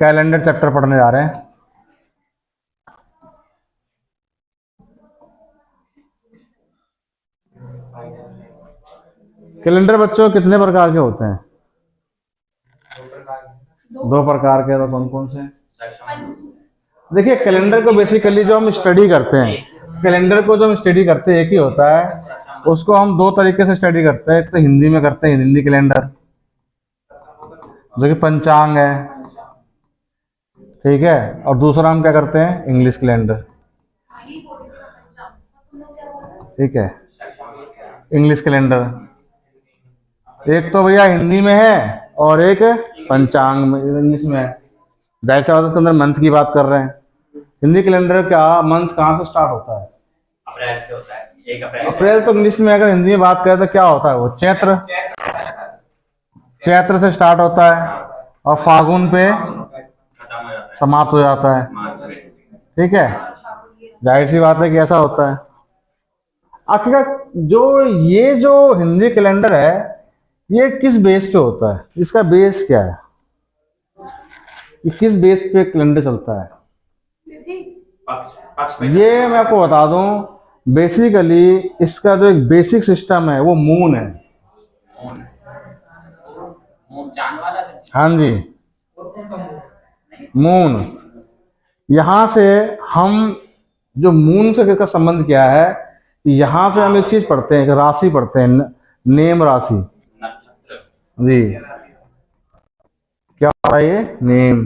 Calendar chapter पढ़ने जा रहे हैं। कैलेंडर बच्चों कितने प्रकार के होते हैं? दो प्रकार के। तो कौन कौन से? देखिए, कैलेंडर को बेसिकली जो हम स्टडी करते हैं, कैलेंडर को जो हम स्टडी करते हैं एक ही होता है। उसको हम दो तरीके से स्टडी करते हैं। एक तो हिंदी में करते हैं, हिंदी कैलेंडर जो कि पंचांग है, ठीक है। और दूसरा हम क्या करते हैं, इंग्लिश कैलेंडर, ठीक है। इंग्लिश कैलेंडर एक तो भैया हिंदी में है और एक पंचांग में इंग्लिश में है। जाहिर सी बात है उसके अंदर मंथ की बात कर रहे हैं। हिंदी कैलेंडर क्या मंथ कहाँ से स्टार्ट होता है? अप्रैल से होता है। 1 अप्रैल। अप्रैल तो इंग्लिश में अगर हिंदी में बात करें तो क्या होता है? वो चैत्र, चैत्र से स्टार्ट होता है और फागुन पे समाप्त हो जाता है, ठीक है। जाहिर सी बात है कि ऐसा होता है। आखिरकार जो ये जो हिंदी कैलेंडर है ये किस बेस पे होता है? इसका बेस क्या है? ये किस बेस पे कैलेंडर चलता है? ये मैं आपको बता दूं, बेसिकली इसका जो एक बेसिक सिस्टम है वो मून है। हाँ जी, मून। यहां से हम जो मून से का संबंध क्या है, यहां से हम एक चीज पढ़ते हैं, एक राशि पढ़ते हैं, नेम राशि जी। क्या होता है ये? नेम।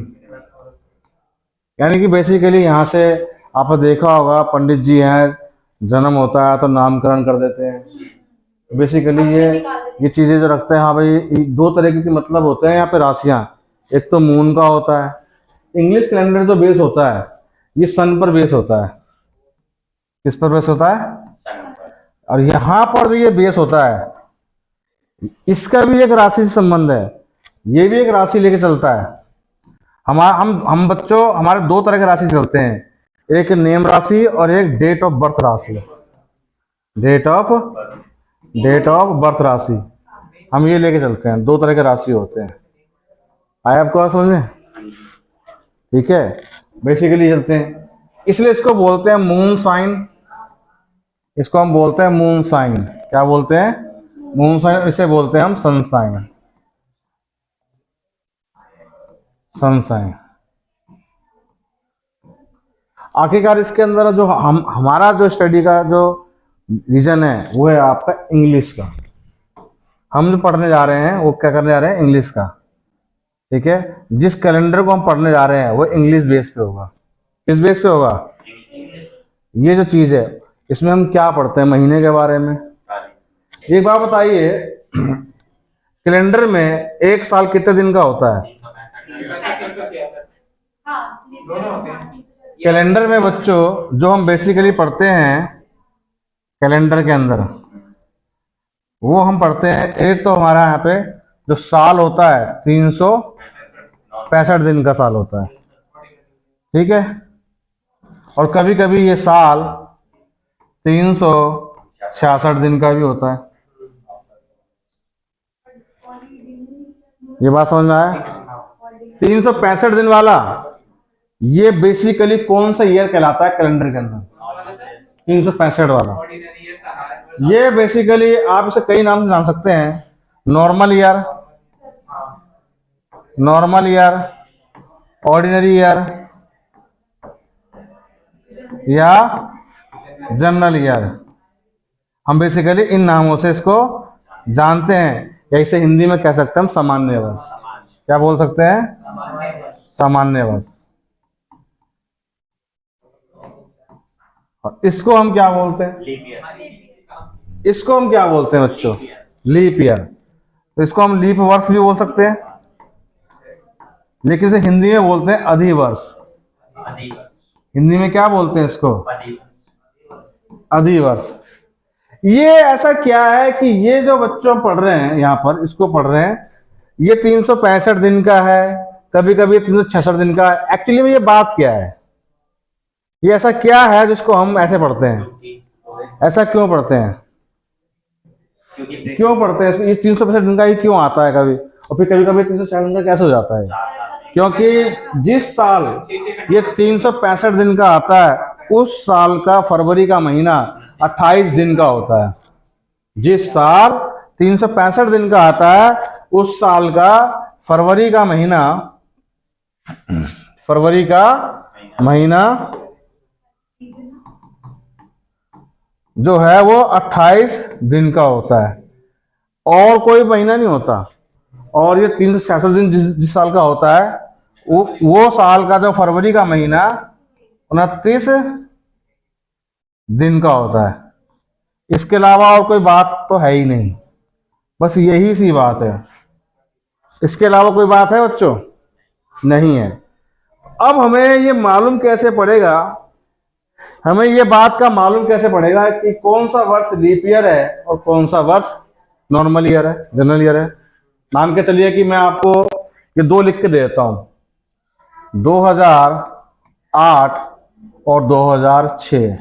यानी कि बेसिकली यहाँ से आपने देखा होगा पंडित जी हैं, जन्म होता है तो नामकरण कर देते हैं। बेसिकली ये चीजें जो रखते हैं, हाँ भाई दो तरीके के मतलब होते हैं यहाँ पे राशियां। एक तो मून का होता है। इंग्लिश कैलेंडर जो बेस होता है ये सन पर बेस होता है। किस पर बेस होता है? और यहाँ पर जो ये बेस होता है इसका भी एक राशि से संबंध है। ये भी एक राशि लेके चलता है। हम बच्चों हमारे दो तरह के राशि चलते हैं, एक नेम राशि और एक डेट ऑफ बर्थ राशि। डेट ऑफ बर्थ राशि हम ये लेके चलते हैं। दो तरह के राशि होते हैं। आए आपको बात समझ में? ठीक है, बेसिकली चलते हैं, इसलिए इसको बोलते हैं मून साइन। इसको हम बोलते हैं मून साइन। क्या बोलते हैं? Moon sign. इसे बोलते हैं हम सन साइन। Sun sign. आखिरकार इसके अंदर जो हमारा जो स्टडी का जो रीजन है वो है आपका इंग्लिश का। हम जो पढ़ने जा रहे हैं वो क्या करने जा रहे हैं? इंग्लिश का, ठीक है। जिस कैलेंडर को हम पढ़ने जा रहे हैं वो इंग्लिश बेस पे होगा। किस बेस पे होगा? ये जो चीज है इसमें हम क्या पढ़ते हैं? महीने के बारे में। एक बात बताइए, कैलेंडर में एक साल कितने दिन का होता है? कैलेंडर में बच्चों जो हम बेसिकली पढ़ते हैं कैलेंडर के अंदर, वो हम पढ़ते हैं, एक तो हमारा यहाँ पे जो साल होता है 365 दिन का साल होता है, ठीक है। और कभी कभी ये साल 366 दिन का भी होता है। ये बात समझ में आया? 365 दिन वाला ये बेसिकली कौन सा ईयर कहलाता है कैलेंडर के अंदर? 365 वाला। ये बेसिकली आप इसे कई नाम से जान सकते हैं। Normal year, normal year, ordinary year या जनरल ईयर। हम बेसिकली इन नामों से इसको जानते हैं, या इसे हिंदी में कह सकते हैं हम सामान्य वर्ष। क्या बोल सकते हैं? सामान्य वर्ष। इसको हम क्या बोलते हैं? इसको हम क्या बोलते हैं बच्चों? Leap year. तो इसको हम लीप वर्ष भी बोल सकते हैं, लेकिन इसे हिंदी में बोलते हैं अधिवर्ष। हिंदी में क्या बोलते हैं इसको? अधिवर्ष। ये ऐसा क्या है कि ये जो बच्चों पढ़ रहे हैं यहाँ पर, इसको पढ़ रहे हैं, ये 365 दिन का है, कभी कभी 366 दिन का है। एक्चुअली में ये बात क्या है? ये ऐसा क्या है जिसको हम ऐसे पढ़ते हैं? ऐसा क्यों पढ़ते हैं? क्यों पढ़ते हैं? ये 365 दिन का ही क्यों आता है कभी, और फिर कभी कभी 366 दिन का कैसे हो जाता है? क्योंकि जिस साल ये 365 दिन का आता है उस साल का फरवरी का महीना 28 दिन का होता है। जिस साल 365 दिन का आता है उस साल का फरवरी का महीना जो है वो 28 दिन का होता है और कोई महीना नहीं होता। और ये 366 दिन जिस साल का होता है वो साल का जो फरवरी का महीना 29 दिन का होता है। इसके अलावा और कोई बात तो है ही नहीं, बस यही सी बात है। इसके अलावा कोई बात है बच्चों? नहीं है। अब हमें ये मालूम कैसे पड़ेगा, हमें ये बात का मालूम कैसे पड़ेगा कि कौन सा वर्ष लीप ईयर है और कौन सा वर्ष नॉर्मल ईयर है, जनरल ईयर है। मान के चलिए कि मैं आपको ये दो लिख के देता हूं, 2008 और 2006।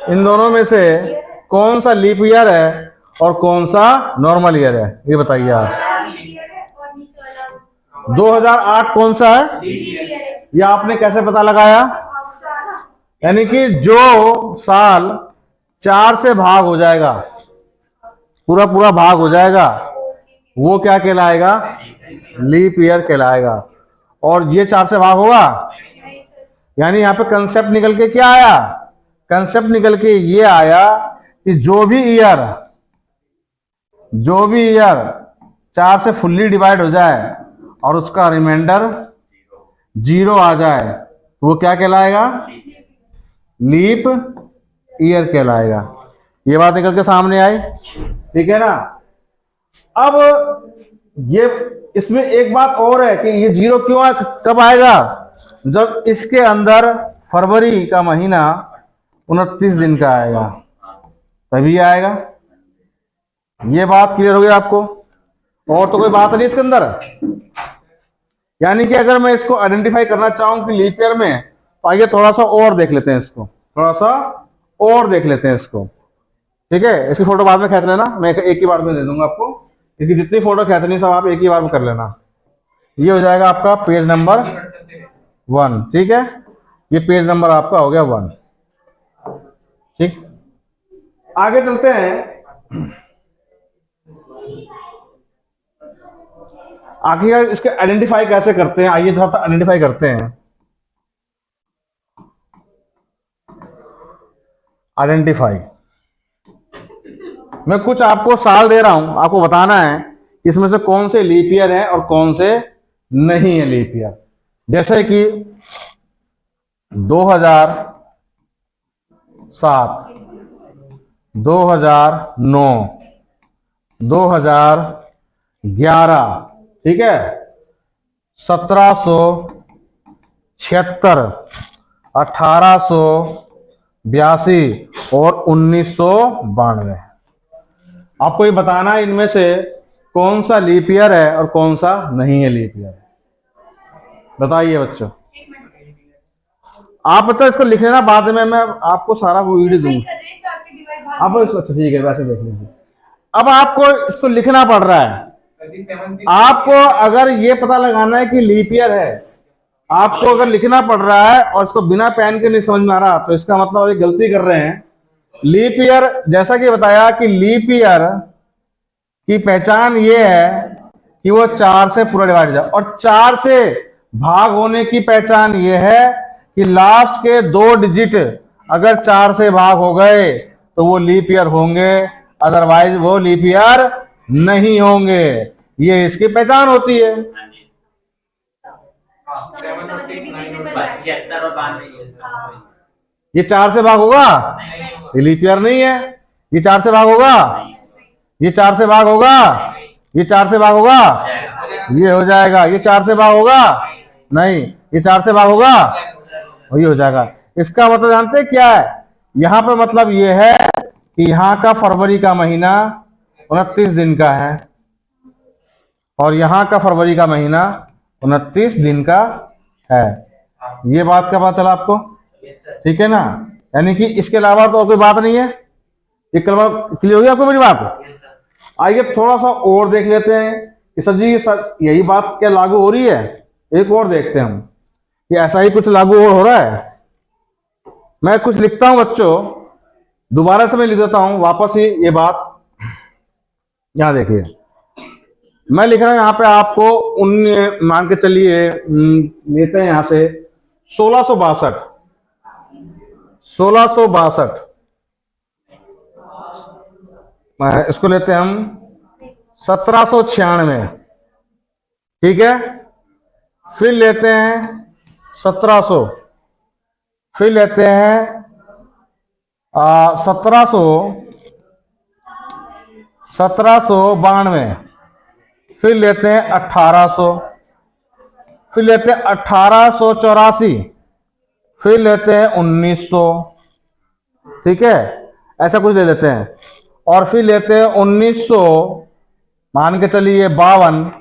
इन दोनों में से कौन सा लीप ईयर है और कौन सा नॉर्मल ईयर है, ये बताइए आप। 2008 कौन सा है? ये आपने कैसे पता लगाया? यानी कि जो साल 4 से भाग हो जाएगा, पूरा पूरा भाग हो जाएगा, वो क्या कहलाएगा? लीप ईयर कहलाएगा। और ये 4 से भाग होगा, यानी यहां पे कंसेप्ट निकल के क्या आया? कंसेप्ट निकल के ये आया कि जो भी ईयर 4 से फुल्ली डिवाइड हो जाए और उसका रिमाइंडर 0 आ जाए तो वो क्या कहलाएगा? लीप ईयर कहलाएगा। ये बात निकल के सामने आई, ठीक है ना। अब ये इसमें एक बात और है कि ये 0 क्यों कब आएगा? जब इसके अंदर फरवरी का महीना 29 दिन का आएगा, तभी आएगा। ये बात क्लियर हो गई आपको? और तो कोई बात नहीं इसके अंदर। यानी कि अगर मैं इसको आइडेंटिफाई करना चाहूं कि लीप ईयर में, तो आइए थोड़ा सा और देख लेते हैं इसको, थोड़ा सा और देख लेते हैं इसको, ठीक है। इसकी फोटो बाद में खींच लेना, मैं एक ही बार में दे दूंगा आपको, क्योंकि जितनी फोटो खींचनी सब आप एक ही बार में कर लेना। ये हो जाएगा आपका पेज नंबर 1, ठीक है। ये पेज नंबर आपका हो गया 1, ठीक। आगे चलते हैं। आखिर इसके आइडेंटिफाई कैसे करते हैं, आइए थोड़ा सा आइडेंटिफाई करते हैं। आइडेंटिफाई, मैं कुछ आपको साल दे रहा हूं, आपको बताना है इसमें से कौन से लीप ईयर है और कौन से नहीं है लीप ईयर। जैसे कि 2007, 2009, 2011, ठीक है, 1776, 1882 और 1992। आपको ये बताना है इनमें से कौन सा लीप ईयर है और कौन सा नहीं है लीप ईयर। बताइए बच्चों। आप बच्चों इसको लिख लेना, बाद में मैं आपको सारा वो वीडियो दूंगा। आप इसको, अच्छा ठीक है, वैसे देख लीजिए। अब आपको इसको लिखना पड़ रहा है। आपको अगर ये पता लगाना है कि लीप ईयर है, आपको अगर लिखना पड़ रहा है और इसको बिना पेन के नहीं समझ में आ रहा, तो इसका मतलब आप एक गलती कर रहे हैं। लीप ईयर, जैसा कि बताया कि लीप ईयर की पहचान ये है कि वो 4 से पूरा डिवाइड हो जाए, और 4 से भाग होने की पहचान ये है कि लास्ट के 2 डिजिट अगर 4 से भाग हो गए तो वो लीप ईयर होंगे, अदरवाइज वो लीप ईयर नहीं होंगे। ये इसकी पहचान होती है। 76 और 92। ये 4 से भाग होगा, ये लीप ईयर नहीं है। ये 4 से भाग होगा, ये 4 से भाग होगा, ये 4 से भाग होगा, ये हो जाएगा। ये 4 से भाग होगा नहीं, ये 4 से भाग होगा, ये हो जाएगा। इसका मतलब जानते हैं क्या है? यहाँ पे मतलब ये है कि यहाँ का फरवरी का महीना 29 दिन का है और यहाँ का फरवरी का महीना 29 दिन का है। ये बात का पता चला आपको, ठीक है ना। यानी कि इसके अलावा तो और कोई बात नहीं है। ये क्लियर हो गया आपको मेरी बात? आइए थोड़ा सा और देख लेते हैं कि सर जी यही बात क्या लागू हो रही है। एक और देखते हैं हम कि ऐसा ही कुछ लागू हो रहा है। मैं कुछ लिखता हूं बच्चों, दोबारा से मैं लिख देता हूं वापस ही ये बात। यहां देखिए, मैं लिख रहा हूं यहां पे आपको मान के चलिए लेते हैं यहां से 1662, 1662 इसको लेते हैं हम 1796, ठीक है। फिर लेते हैं 1700, फिर लेते हैं 1792, फिर लेते हैं 1800, फिर लेते हैं 1884, फिर लेते हैं 1900, ठीक है, ऐसा कुछ ले लेते हैं। और फिर लेते हैं 1900 मान के चलिए 52,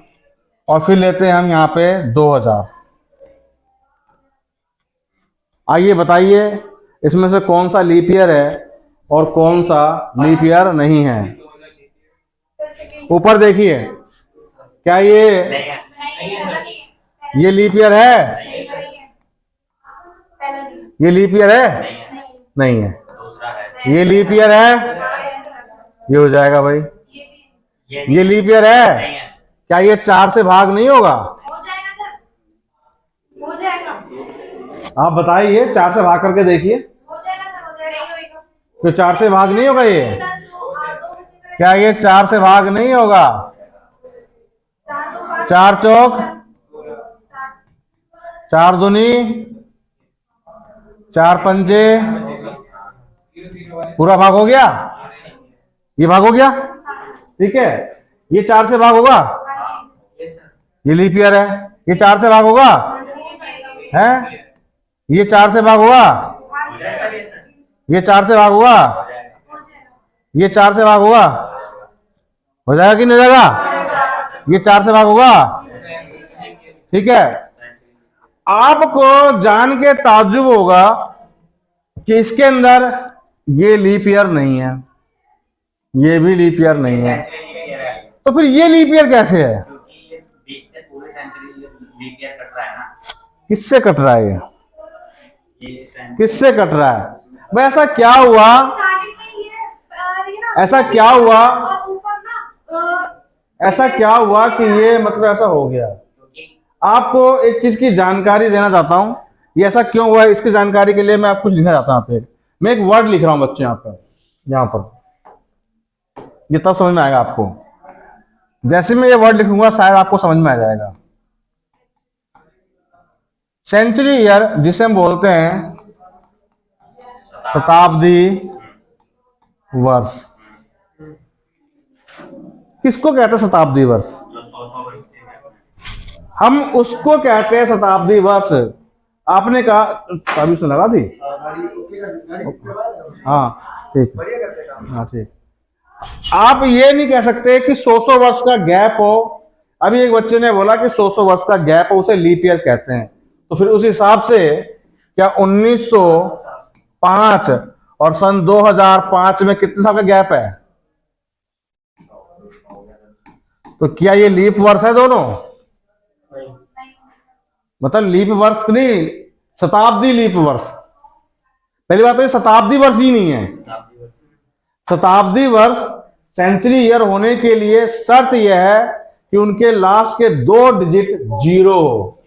और फिर लेते हैं हम यहां पे 2000। आइए बताइए इसमें से कौन सा लीप ईयर है और कौन सा लीप ईयर नहीं है। ऊपर देखिए, क्या ये लीप ईयर है? ये लीप ईयर है? नहीं है। ये लीप ईयर है? ये हो जाएगा भाई। ये लीप ईयर है? क्या ये 4 से भाग नहीं होगा? हो जाएगा सर, हो जाएगा। आप बताइए, 4 से भाग करके देखिए। हो जाएगा सर, हो जाएगा। तो 4 से भाग नहीं होगा ये? क्या ये 4 से भाग नहीं होगा? 4 चौक 4 दूनी 4 पंजे, पूरा भाग हो गया। ये भाग हो गया, ठीक है। ये 4 से भाग होगा? ये लीप ईयर है। ये 4 से भाग होगा? है? ये 4 से भाग होगा? ये 4 से भाग होगा? ये 4 से भाग होगा? हो जाएगा कि नहीं जाएगा? ये 4 से भाग होगा, ठीक है। आपको जान के ताज्जुब होगा कि इसके अंदर ये लीप ईयर नहीं है, ये भी लीप ईयर नहीं है, तो फिर ये लीप ईयर कैसे है? किससे कट रहा है? किससे कट रहा है भाई? ऐसा क्या हुआ? ऐसा क्या हुआ? ऐसा क्या हुआ कि ये मतलब ऐसा हो गया? आपको एक चीज की जानकारी देना चाहता हूं, ये ऐसा क्यों हुआ है इसकी जानकारी के लिए मैं आपको लिखना चाहता हूं। यहाँ पे मैं एक वर्ड लिख रहा हूं बच्चे, यहाँ पर ये तब समझ में आएगा आपको। जैसे मैं ये वर्ड लिखूंगा शायद आपको समझ में आ जाएगा। सेंचुरी ईयर जिसे हम बोलते हैं शताब्दी वर्ष, किसको कहते हैं शताब्दी वर्ष? हम उसको कहते हैं शताब्दी वर्ष। आपने कहा अभी से लगा दी? हाँ ठीक, हाँ ठीक। आप ये नहीं कह सकते कि 100 वर्ष का गैप हो। अभी एक बच्चे ने बोला कि 100 वर्ष का गैप हो, उसे लीप ईयर कहते हैं। तो फिर उस हिसाब से क्या 1905 और सन 2005 में कितने साल का गैप है? तो क्या ये लीप वर्ष है दोनों? मतलब लीप वर्ष नहीं, शताब्दी लीप वर्ष। पहली बात तो ये शताब्दी वर्ष ही नहीं है। शताब्दी वर्ष सेंचुरी ईयर होने के लिए शर्त यह है कि उनके लास्ट के 2 डिजिट 0 हो।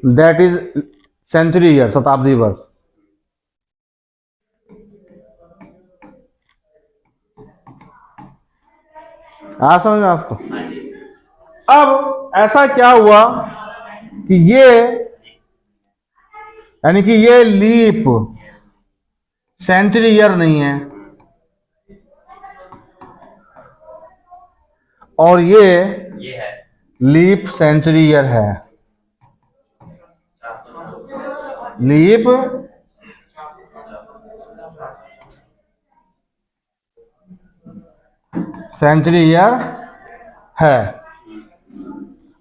दैट इज सेंचुरी ईयर, शताब्दी वर्ष। आ समझ में आपको? अब ऐसा क्या हुआ कि ये यानी कि ये लीप सेंचुरी ईयर नहीं है और ये है लीप सेंचुरी ईयर है। लीप सेंचुरी ईयर है।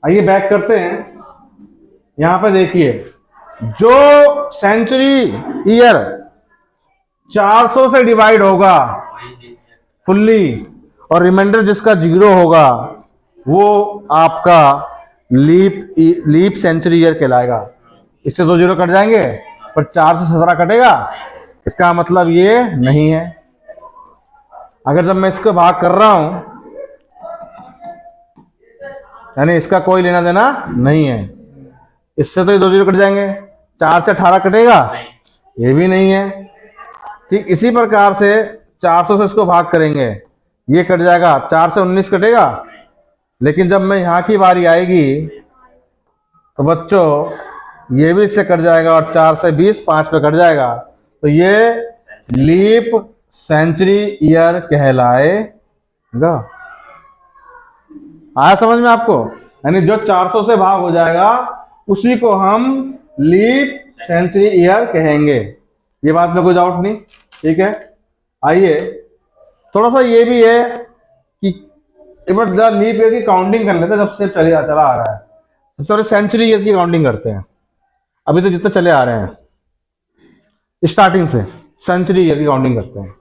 आइए बैक करते हैं। यहां पे देखिए, जो सेंचुरी ईयर 400 से डिवाइड होगा फुल्ली और रिमाइंडर जिसका 0 होगा वो आपका लीप सेंचुरी ईयर कहलाएगा। इससे 2 0 कट जाएंगे, पर 4 से 17 कटेगा, इसका मतलब ये नहीं है। अगर जब मैं इसको भाग कर रहा हूं, यानी इसका कोई लेना देना नहीं है, इससे तो ये 2 0 कट जाएंगे। 4 से 18 कटेगा, ये भी नहीं है। ठीक इसी प्रकार से 400 से इसको भाग करेंगे, ये कट जाएगा। 4 से 19 कटेगा, लेकिन जब मैं यहां की बारी आएगी तो बच्चों ये भी इससे कट जाएगा, और 4 से 20 5 पे कट जाएगा, तो ये लीप सेंचुरी ईयर कहलाएगा। आया समझ में आपको? यानी जो 400 से भाग हो जाएगा उसी को हम लीप सेंचुरी ईयर कहेंगे। ये बात में कोई डाउट नहीं, ठीक है। आइए थोड़ा सा ये भी है कि एक बार लीप ईयर की काउंटिंग कर लेते हैं, जब से चला आ रहा है। सबसे पहले सेंचुरी ईयर की काउंटिंग करते हैं, अभी तो जितने चले आ रहे हैं स्टार्टिंग से सेंचुरी ईयर की काउंटिंग करते हैं।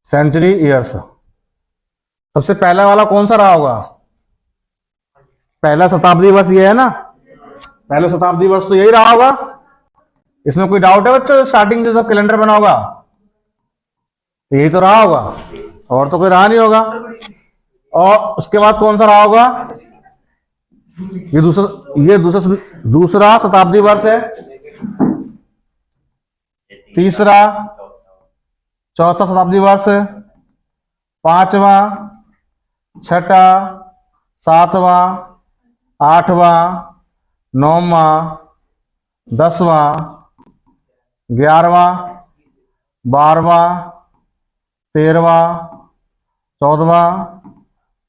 सेंचुरी ईयर्स सबसे पहला वाला कौन सा रहा होगा? पहला शताब्दी वर्ष ये है ना, पहला शताब्दी वर्ष तो यही रहा होगा। इसमें कोई डाउट है बच्चों? स्टार्टिंग से जब कैलेंडर बना होगा तो यही तो रहा होगा, और तो कोई रहा नहीं होगा। और उसके बाद कौन सा रहा होगा? ये दूसरा शताब्दी वर्ष है, तीसरा, चौथा शताब्दी वर्ष, पांचवा, छठा, सातवां, आठवां, नौवां, 10वां, 11वां, 12वां, 13वां, 14वां,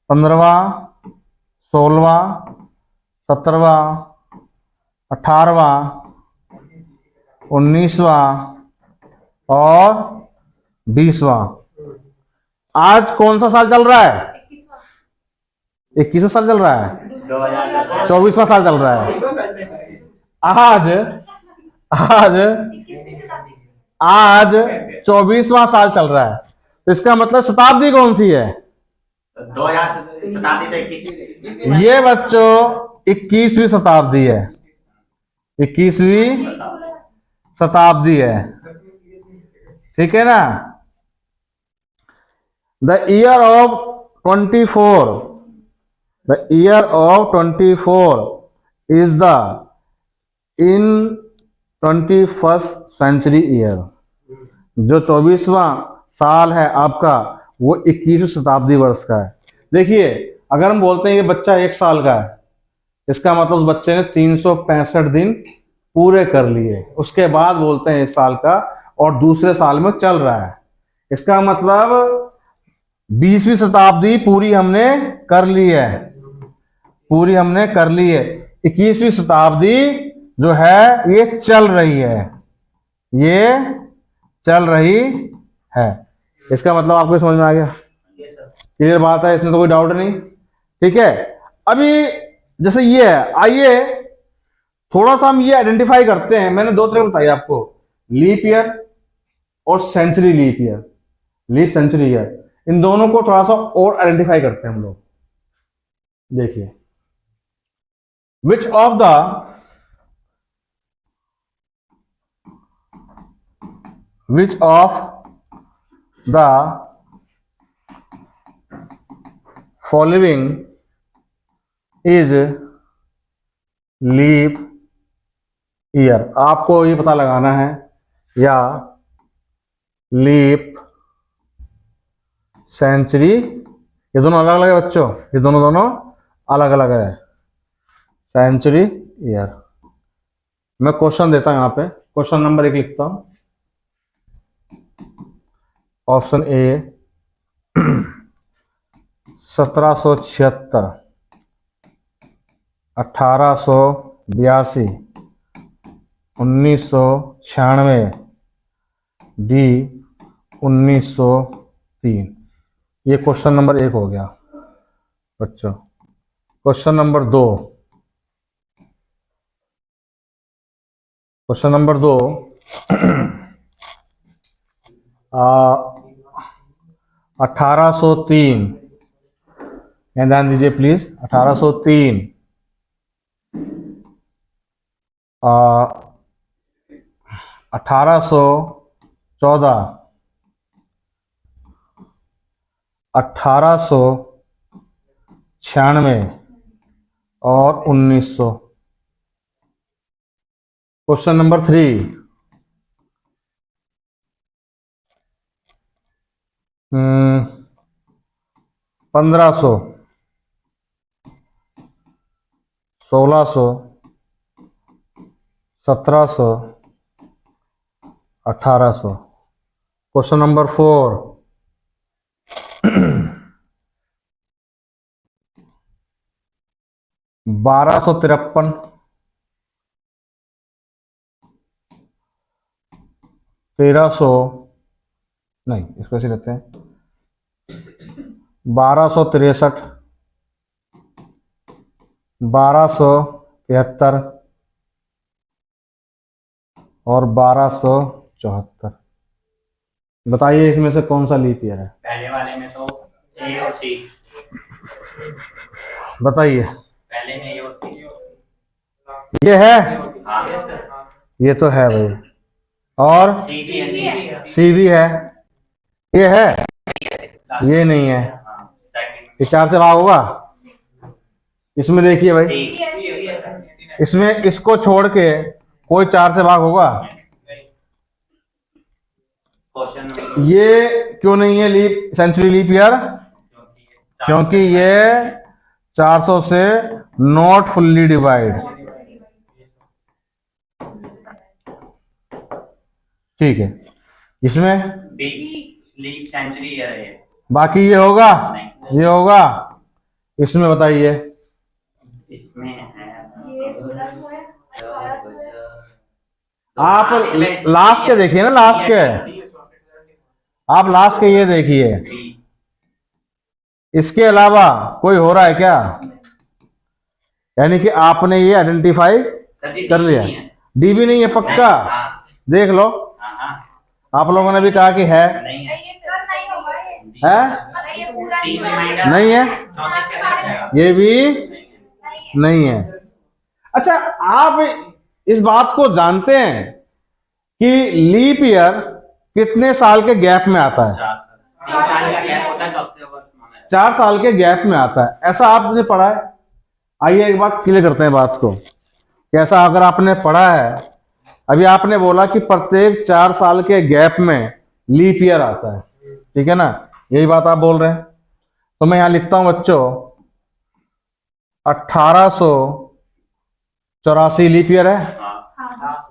15वां, 16वां, 17वां, 18वां, 19वां और 20वां। आज कौन सा साल चल रहा है? 21वां साल चल रहा है, 24वां साल चल रहा है। आज 24वां साल चल रहा है, तो इसका मतलब शताब्दी कौन सी है? 2000 शताब्दी तो 21। ये बच्चों 21वीं शताब्दी है, 21वीं शताब्दी है, ठीक है ना। The year of 24 is the in 21st century year. जो 24वां साल है आपका वो 21वीं शताब्दी वर्ष का है। देखिए अगर हम बोलते हैं ये बच्चा 1 साल का है, इसका मतलब उस बच्चे ने 365 दिन पूरे कर लिए, उसके बाद बोलते हैं 1 साल का, और दूसरे साल में चल रहा है। इसका मतलब 20वीं शताब्दी पूरी हमने कर ली है, 21वीं शताब्दी जो है ये चल रही है, इसका मतलब आपको समझ में आ गया? क्लियर बात है, इसमें तो कोई डाउट नहीं, ठीक है। अभी जैसे ये है, आइए थोड़ा सा हम ये आइडेंटिफाई करते हैं। मैंने 2 तरह बताई आपको, लीप ईयर और century leap year, leap century year. इन दोनों को थोड़ा सा और आइडेंटिफाई करते हैं हम लोग। देखिए which of the following is leap year. आपको ये पता लगाना है, या लीप सेंचुरी, ये दोनों अलग अलग है बच्चों, ये दोनों अलग अलग है। सेंचुरी ईयर, मैं क्वेश्चन देता हूं, यहां पे क्वेश्चन नंबर 1 लिखता हूं। Option A 1776, 1882, 1996, D 1903। ये क्वेश्चन नंबर 1 हो गया बच्चों। क्वेश्चन नंबर 2, क्वेश्चन नंबर 2, आ, 1803, ध्यान दीजिए प्लीज। 1803 1814, 1896 और 1900। Question number 3, 1500, 1600, 1700, 1800। क्वेश्चन नंबर 4, 1253, 1300, नहीं इसको ऐसे लेते हैं, 1263, 1273 और 1274। बताइए इसमें से कौन सा लीप ईयर है? पहले वाले में तो ए और सी, बताइए। पहले में ए और सी। ये है, हाँ सर, ये तो है भाई। और सी भी है, सी भी है, ये है, ये नहीं है। हाँ सेकंड ये 4 से भाग होगा। इसमें देखिए भाई, सी, इसमें इसको छोड़ के कोई 4 से भाग होगा? क्वेश्चन ये क्यों नहीं है लीप सेंचुरी लीप ईयर? क्योंकि ये 400 से नॉट फुल्ली डिवाइड। ठीक है, इसमें बी स्लीप सेंचुरी ईयर है ये। बाकी ये होगा, नहीं। ये होगा। इसमें बताइए। इसमें है ये 1600 है, 1800 है। आप लास्ट के देखिए ना, लास्ट के, आप लास्ट के ये देखिए। इसके अलावा कोई हो रहा है क्या? यानी कि आपने ये आइडेंटिफाई कर लिया। डी भी नहीं है पक्का? देख लो, आप लोगों ने भी कहा कि है। नहीं है, नहीं, ये सर नहीं होगा ये। है? नहीं, ये पूरा तीन नहीं होगा। रिमाइंडर नहीं है, 34 कैसे बचेगा? ये भी नहीं है। नहीं है। अच्छा, आप इस बात को जानते हैं कि लीप ईयर कितने साल के गैप में आता है? 3 साल का गैप होता है, चौथे वर्ष में 4 साल के गैप में आता है, ऐसा आपने पढ़ा है? आइए एक बात क्लियर करते हैं बात को। कैसा अगर आपने पढ़ा है, अभी आपने बोला कि प्रत्येक 4 साल के गैप में लीप ईयर आता है, ठीक है ना? यही बात आप बोल रहे हैं। तो मैं यहां लिखता हूं बच्चों, 1884 लीप ईयर है,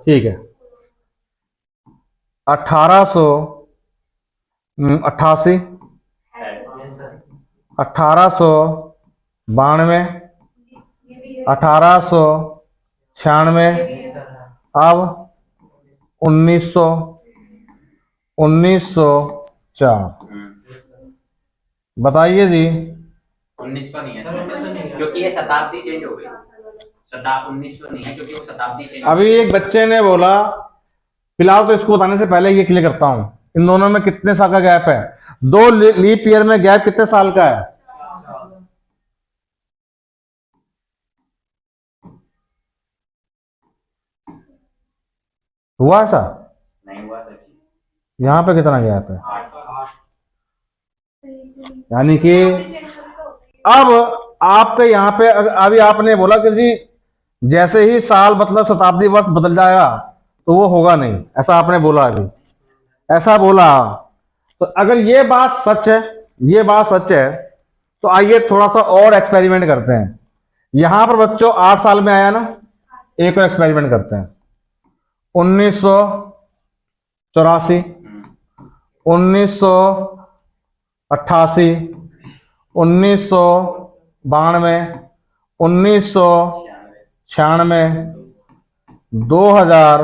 ठीक है। 1888, 1892, 1896, अब 1900, 1904। बताइए जी। 1900 नहीं है, क्योंकि ये शताब्दी चेंज हो गई। 1900 नहीं है क्योंकि वो शताब्दी चेंज। अभी एक बच्चे ने बोला, फिलहाल तो इसको बताने से पहले ये क्लियर करता हूं, इन दोनों में कितने साल का गैप है? 2 लीप ईयर में गैप कितने साल का है? हुआ ऐसा? नहीं हुआ सर। यहां पे कितना गैप है? यानी कि अब आपके यहाँ पे अभी आपने बोला कि जी जैसे ही साल मतलब शताब्दी वर्ष बदल जाएगा तो वो होगा नहीं, ऐसा आपने बोला। अभी ऐसा बोला, तो अगर ये बात सच है, ये बात सच है, तो आइए थोड़ा सा और एक्सपेरिमेंट करते हैं। यहां पर बच्चों 8 साल में आया ना, एक और एक्सपेरिमेंट करते हैं। 1984, 1988, 1992, 1996, 2000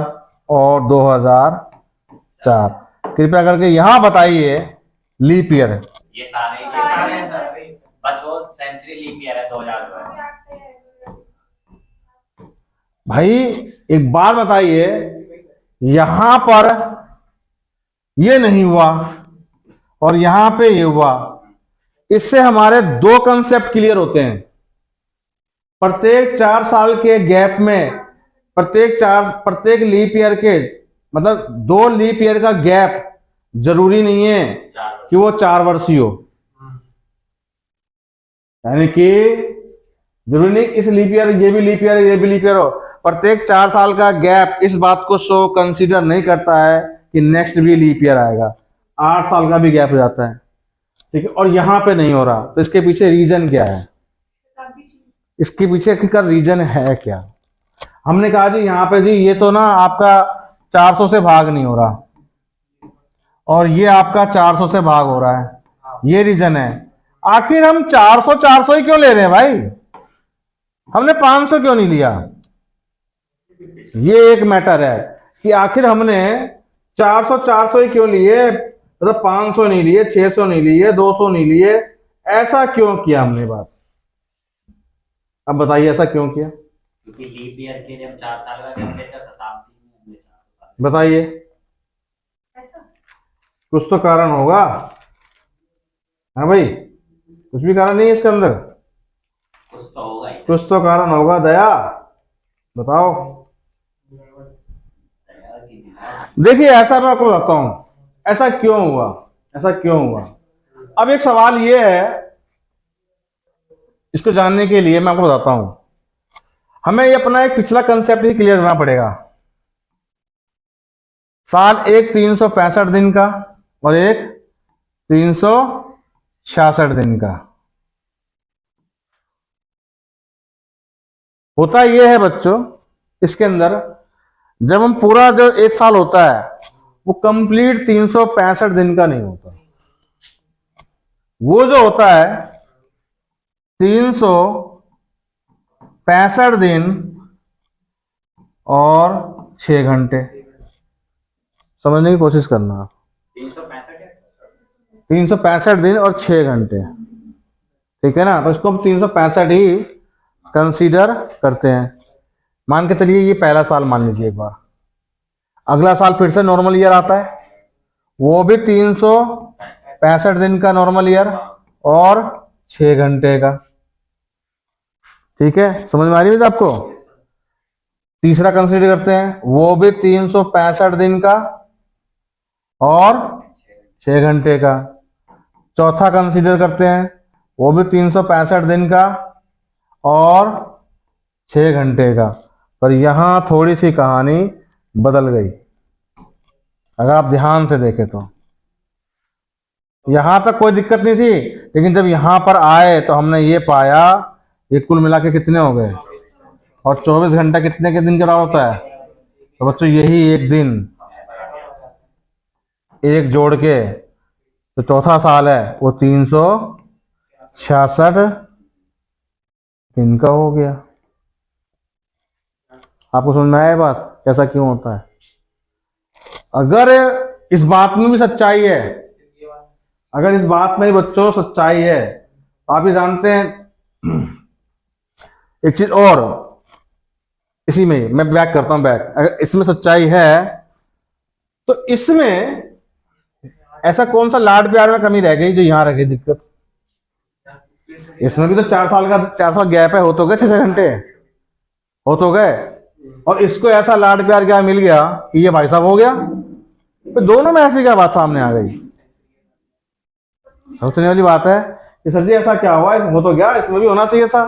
और 2004। कृपया करके यहां बताइए लीप ईयर। ये सारे हैं सर, बस वो सेंचुरी लीप ईयर है 2000 का। भाई एक बात बताइए, यहां पर ये नहीं हुआ और यहां पे ये हुआ। इससे हमारे दो कंसेप्ट क्लियर होते हैं। प्रत्येक 4 साल के गैप में, प्रत्येक लीप ईयर के, मतलब 2 लीप ईयर का गैप जरूरी नहीं है कि वो 4 वर्ष ही हो। यानी कि जरूरी नहीं इस लीप ईयर, ये भी लीप ईयर, ये भी लीप ईयर हो। प्रत्येक 4 साल का गैप इस बात को शो कंसीडर नहीं करता है कि नेक्स्ट भी लीप ईयर आएगा। 8 साल का भी गैप हो जाता है, ठीक है। और यहां पे नहीं हो रहा, तो इसके पीछे रीजन क्या है? इसके पीछे का रीजन है क्या? हमने कहा जी यहाँ पे जी ये तो ना आपका 400 से भाग नहीं हो रहा और ये आपका 400 से भाग हो रहा है, ये रीजन है। आखिर हम 400 ही क्यों ले रहे हैं भाई? हमने 500 क्यों नहीं लिया? ये एक मैटर है कि आखिर हमने 400 ही क्यों लिए, मतलब 500 नहीं लिए, 600 नहीं लिए, 200 नहीं लिए, ऐसा क्यों किया हमने बात? अब बताइए ऐसा क्यों किया? क्योंकि लीप ईयर के जब 4 साल का गैप है तो शताब्दी में हमने 4 साल। बताइए, ऐसा कुछ तो कारण होगा। हाँ भाई, कुछ भी कारण नहीं है इसके अंदर, कुछ तो होगा ही। कुछ तो कारण होगा। दया बताओ। देखिए ऐसा मैं आपको बताता हूं, ऐसा क्यों हुआ, ऐसा क्यों हुआ। अब एक सवाल ये है, इसको जानने के लिए मैं आपको बताता हूं, हमें ये अपना एक पिछला कंसेप्ट ही क्लियर करना पड़ेगा। साल एक 365 दिन का और एक 366 दिन का। होता यह है बच्चों, इसके अंदर जब हम पूरा जो एक साल होता है वो कंप्लीट 365 दिन का नहीं होता। वो जो होता है 365 दिन और 6 घंटे। समझने की कोशिश करना। 365 दिन और 6 घंटे, ठीक है ना। तो इसको हम 365 ही कंसीडर करते हैं। मान के चलिए ये पहला साल मान लीजिए एक बार, अगला साल फिर से नॉर्मल ईयर आता है, वो भी 365 दिन का नॉर्मल ईयर और 6 घंटे का, ठीक है। समझ में आ रही है आपको? तीसरा कंसीडर करते हैं, वो भी 365 दिन का और 6 घंटे का। चौथा कंसीडर करते हैं, वो भी 365 दिन का और 6 घंटे का। पर यहां थोड़ी सी कहानी बदल गई, अगर आप ध्यान से देखें तो। यहां तक कोई दिक्कत नहीं थी, लेकिन जब यहां पर आए तो हमने ये पाया ये कुल मिला के कितने हो गए, और 24 घंटा कितने के दिन का होता है? तो बच्चों यही एक दिन, एक जोड़ के तो चौथा साल है वो 366 दिन का हो गया। आपको समझ में आया बात कैसा क्यों होता है? अगर इस बात में भी सच्चाई है, अगर इस बात में बच्चों सच्चाई है, तो आप ये जानते हैं एक चीज और, इसी में मैं बैक करता हूं बैक। अगर इसमें सच्चाई है तो इसमें ऐसा कौन सा लाड प्यार में कमी रह गई जो यहां रह गई दिक्कत? इसमें भी तो 4 साल गैप है, हो तो गए 6 घंटे, हो तो गए। और इसको ऐसा लाड प्यार क्या मिल गया कि ये भाई साहब हो गया। तो दोनों में ऐसी क्या बात सामने आ गई? सोचने वाली बात है कि सर जी ऐसा क्या हुआ, हो तो गया, इसमें भी होना चाहिए था।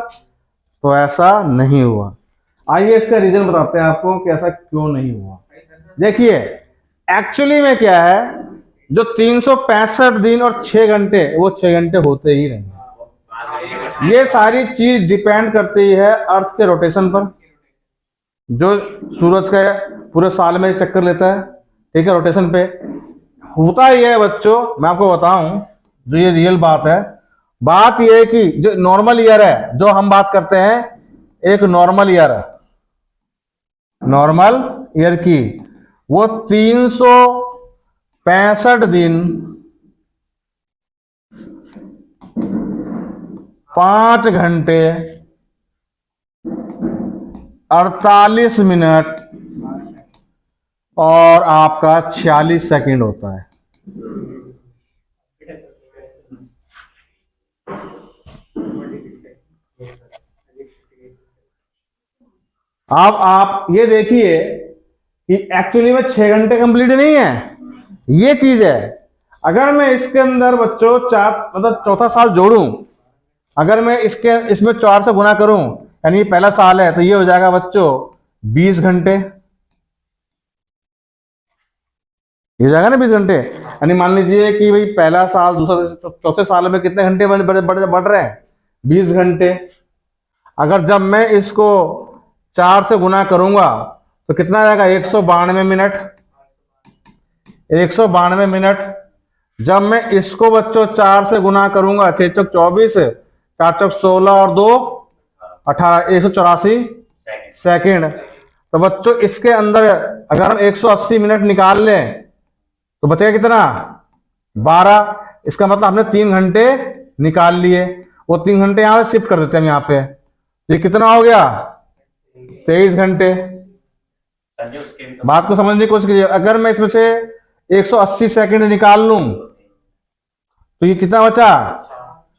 तो ऐसा नहीं हुआ। आइए इसका रीजन बताते हैं आपको कि ऐसा क्यों नहीं हुआ। देखिए एक्चुअली में क्या है, जो 365 दिन और 6 घंटे, वो 6 घंटे होते ही नहीं। ये सारी चीज डिपेंड करती है अर्थ के रोटेशन पर, जो सूरज का पूरे साल में चक्कर लेता है, ठीक है, रोटेशन पे। होता ही है बच्चों, मैं आपको बताऊं जो ये रियल बात है। बात ये है कि जो नॉर्मल ईयर है, जो हम बात करते हैं एक नॉर्मल ईयर, नॉर्मल ईयर की, वो 365 दिन 5 घंटे 48 मिनट और आपका 46 सेकंड होता है। अब आप ये देखिए कि एक्चुअली में 6 घंटे कंप्लीट नहीं है, ये चीज है। अगर मैं इसके अंदर बच्चों मतलब चौथा साल जोड़ूं, अगर मैं इसमें 4 से गुना करूं, यानी ये पहला साल है, तो ये हो जाएगा बच्चों 20 घंटे। ये हो जाएगा ना 20 घंटे। यानी मान लीजिए कि भाई पहला साल, दूसरा, चौथे साल में कितने घंटे बढ़ रहे हैं? 20 घंटे। अगर जब मैं इसको 4 से गुना करूंगा तो कितना आ जाएगा? 192 मिनट। 192 मिनट। जब मैं इसको बच्चों 4 से गुना करूंगा, 6 चौक 24, 4 चौक 16 और 2 18, 184 सेकंड। तो बच्चों इसके अंदर अगर हम 180 मिनट निकाल लें तो बचेगा कितना? 12। इसका मतलब हमने 3 घंटे निकाल लिए। वो 3 घंटे यहां पे शिफ्ट कर देते हैं हम यहाँ पे। ये कितना हो गया? 23 घंटे। बात को समझने की कोशिश कीजिए। अगर मैं इसमें से 180 सेकंड निकाल लूं तो ये कितना बचा?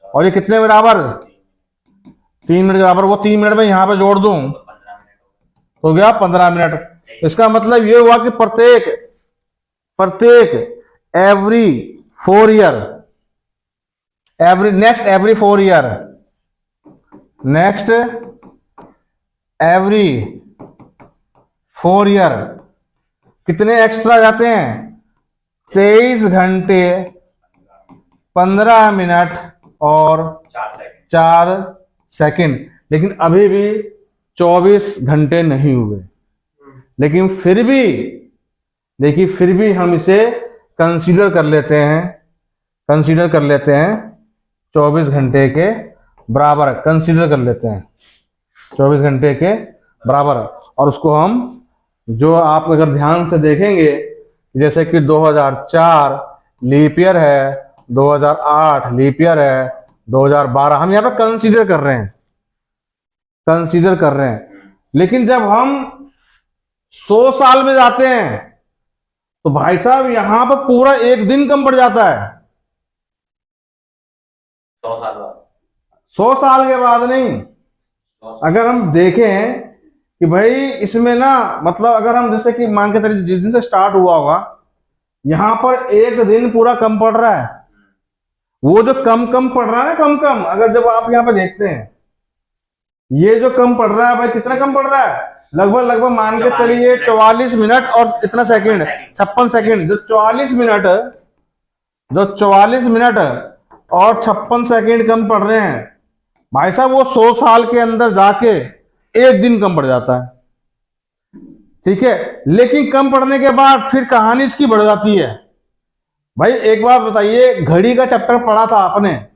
और ये कितने बराबर? 3 मिनट के बराबर। वो 3 मिनट में यहां पे जोड़ दूं तो गया 15 मिनट। इसका मतलब ये हुआ कि प्रत्येक every 4 year, every 4 year, next every 4 year कितने एक्स्ट्रा जाते हैं? 23 घंटे 15 मिनट और 4 सेकंड। लेकिन अभी भी 24 घंटे नहीं हुए। लेकिन फिर भी देखिए, फिर भी हम इसे कंसीडर कर लेते हैं 24 घंटे के बराबर। कंसीडर कर लेते हैं 24 घंटे के बराबर। और उसको हम, जो आप अगर ध्यान से देखेंगे, जैसे कि 2004 लीप ईयर है, 2008 लीप ईयर है, 2012 हम यहाँ पे कंसीडर कर रहे हैं। लेकिन जब हम 100 साल में जाते हैं तो भाई साहब यहां पर पूरा एक दिन कम पड़ जाता है। 100 साल बाद। 100 साल के बाद नहीं। अगर हम देखें कि भाई इसमें ना, मतलब अगर हम जैसे कि मान के चलिए जिस दिन से स्टार्ट हुआ होगा, यहां पर एक दिन पूरा कम पड़ रहा है। वो जो कम पड़ रहा है ना, कम, अगर जब आप यहां पर देखते हैं, ये जो कम पड़ रहा है भाई, कितना कम पड़ रहा है? लगभग मान के चलिए 44 मिनट और इतना सेकंड, 56 सेकंड। जो 44 मिनट और 56 सेकंड कम पड़ रहे हैं भाई साहब, वो 100 साल के अंदर जाके एक दिन कम पड़ जाता है। ठीक है। लेकिन कम पड़ने के बाद फिर कहानी इसकी बढ़ जाती है। भाई एक बात बताइए, घड़ी का चैप्टर पढ़ा था आपने,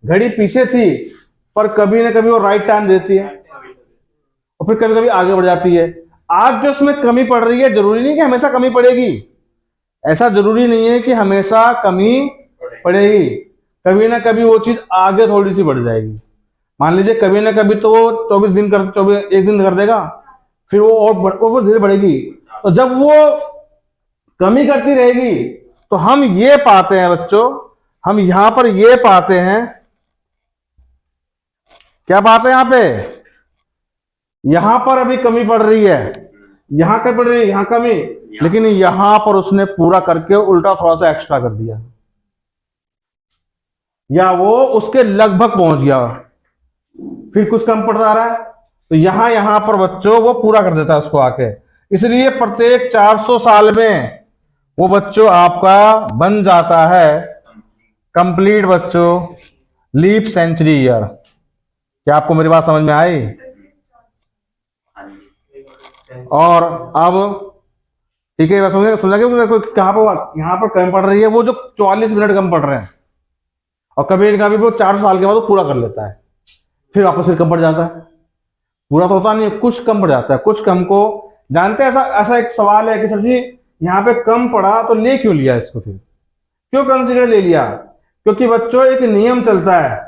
घड़ी पीछे थी पर कभी ना कभी वो राइट टाइम देती है और फिर कभी कभी आगे बढ़ जाती है। आज जो उसमें कमी पड़ रही है, जरूरी नहीं कि हमेशा कमी पड़ेगी। ऐसा जरूरी नहीं है कि हमेशा कमी पड़ेगी। कभी ना कभी वो चीज आगे थोड़ी सी बढ़ जाएगी। मान लीजिए कभी ना कभी तो वो 24 एक दिन कर देगा, फिर वो और धीरे बढ़ेगी। तो जब वो कमी करती रहेगी तो हम ये पाते हैं बच्चों, हम यहां पर ये पाते हैं, क्या पाते हैं यहां पे? यहां पर अभी कमी पड़ रही है, यहां कमी पड़ रही है, यहां कमी, लेकिन यहां पर उसने पूरा करके उल्टा थोड़ा सा एक्स्ट्रा कर दिया, या वो उसके लगभग पहुंच गया, फिर कुछ कम पड़ रहा है तो यहां पर बच्चों वो पूरा कर देता है उसको आके। इसलिए प्रत्येक 400 साल में वो बच्चों आपका बन जाता है कंप्लीट बच्चों लीप सेंचुरी ईयर। क्या आपको मेरी बात समझ में आई? और अब ठीक है, समझा कि कहां पर यहां पर कम पड़ रही है, वो जो 44 मिनट कम पड़ रहे हैं, और कभी कभी वो 400 साल के बाद वो पूरा कर लेता है, फिर वापस फिर कम पड़ जाता है। पूरा तो होता नहीं, कुछ कम पड़ जाता है। कुछ कम को जानते हैं, ऐसा एक सवाल है कि सर जी यहाँ पे कम पड़ा तो ले क्यों लिया इसको, फिर क्यों कंसीडर ले लिया? क्योंकि बच्चों एक नियम चलता है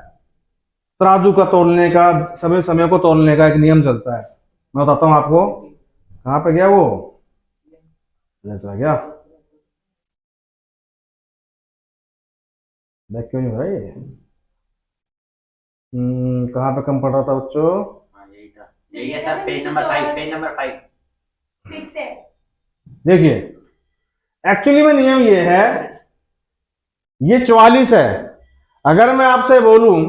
तराजू का तोलने का, समय को तोलने का एक नियम चलता है। मैं बताता हूं आपको। कहां पे गया वो? चला गया, बैक क्यों नहीं हो रहा ये? कहाँ पे कम पड़ रहा था बच्चों? हाँ यही था, यही है sir, page number 5, page number 5। Fix है। देखिए एक्चुअली में नियम ये है, ये 44 है। अगर मैं आपसे बोलूं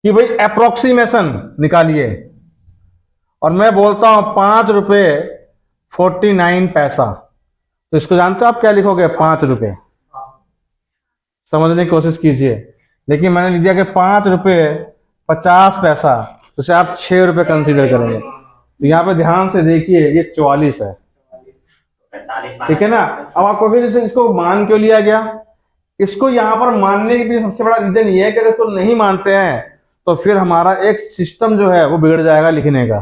कि भाई अप्रोक्सीमेशन निकालिए और मैं बोलता हूं 5 रुपये 49 पैसा, तो इसको जानते हो आप क्या लिखोगे? 5 रुपये। समझने की कोशिश कीजिए, लेकिन मैंने लिख दिया कि 5 रुपये 50 पैसा, तो उसे आप 6 रुपये कंसीडर करेंगे। तो यहाँ पे ध्यान से देखिए, ये 44 है, 45 ठीक है ना। अब आपको फिर जैसे इसको मान क्यों लिया गया? इसको यहाँ पर मानने के पीछे सबसे बड़ा रीजन ये है कि अगर इसको नहीं मानते हैं तो फिर हमारा एक सिस्टम जो है वो बिगड़ जाएगा, लिखने का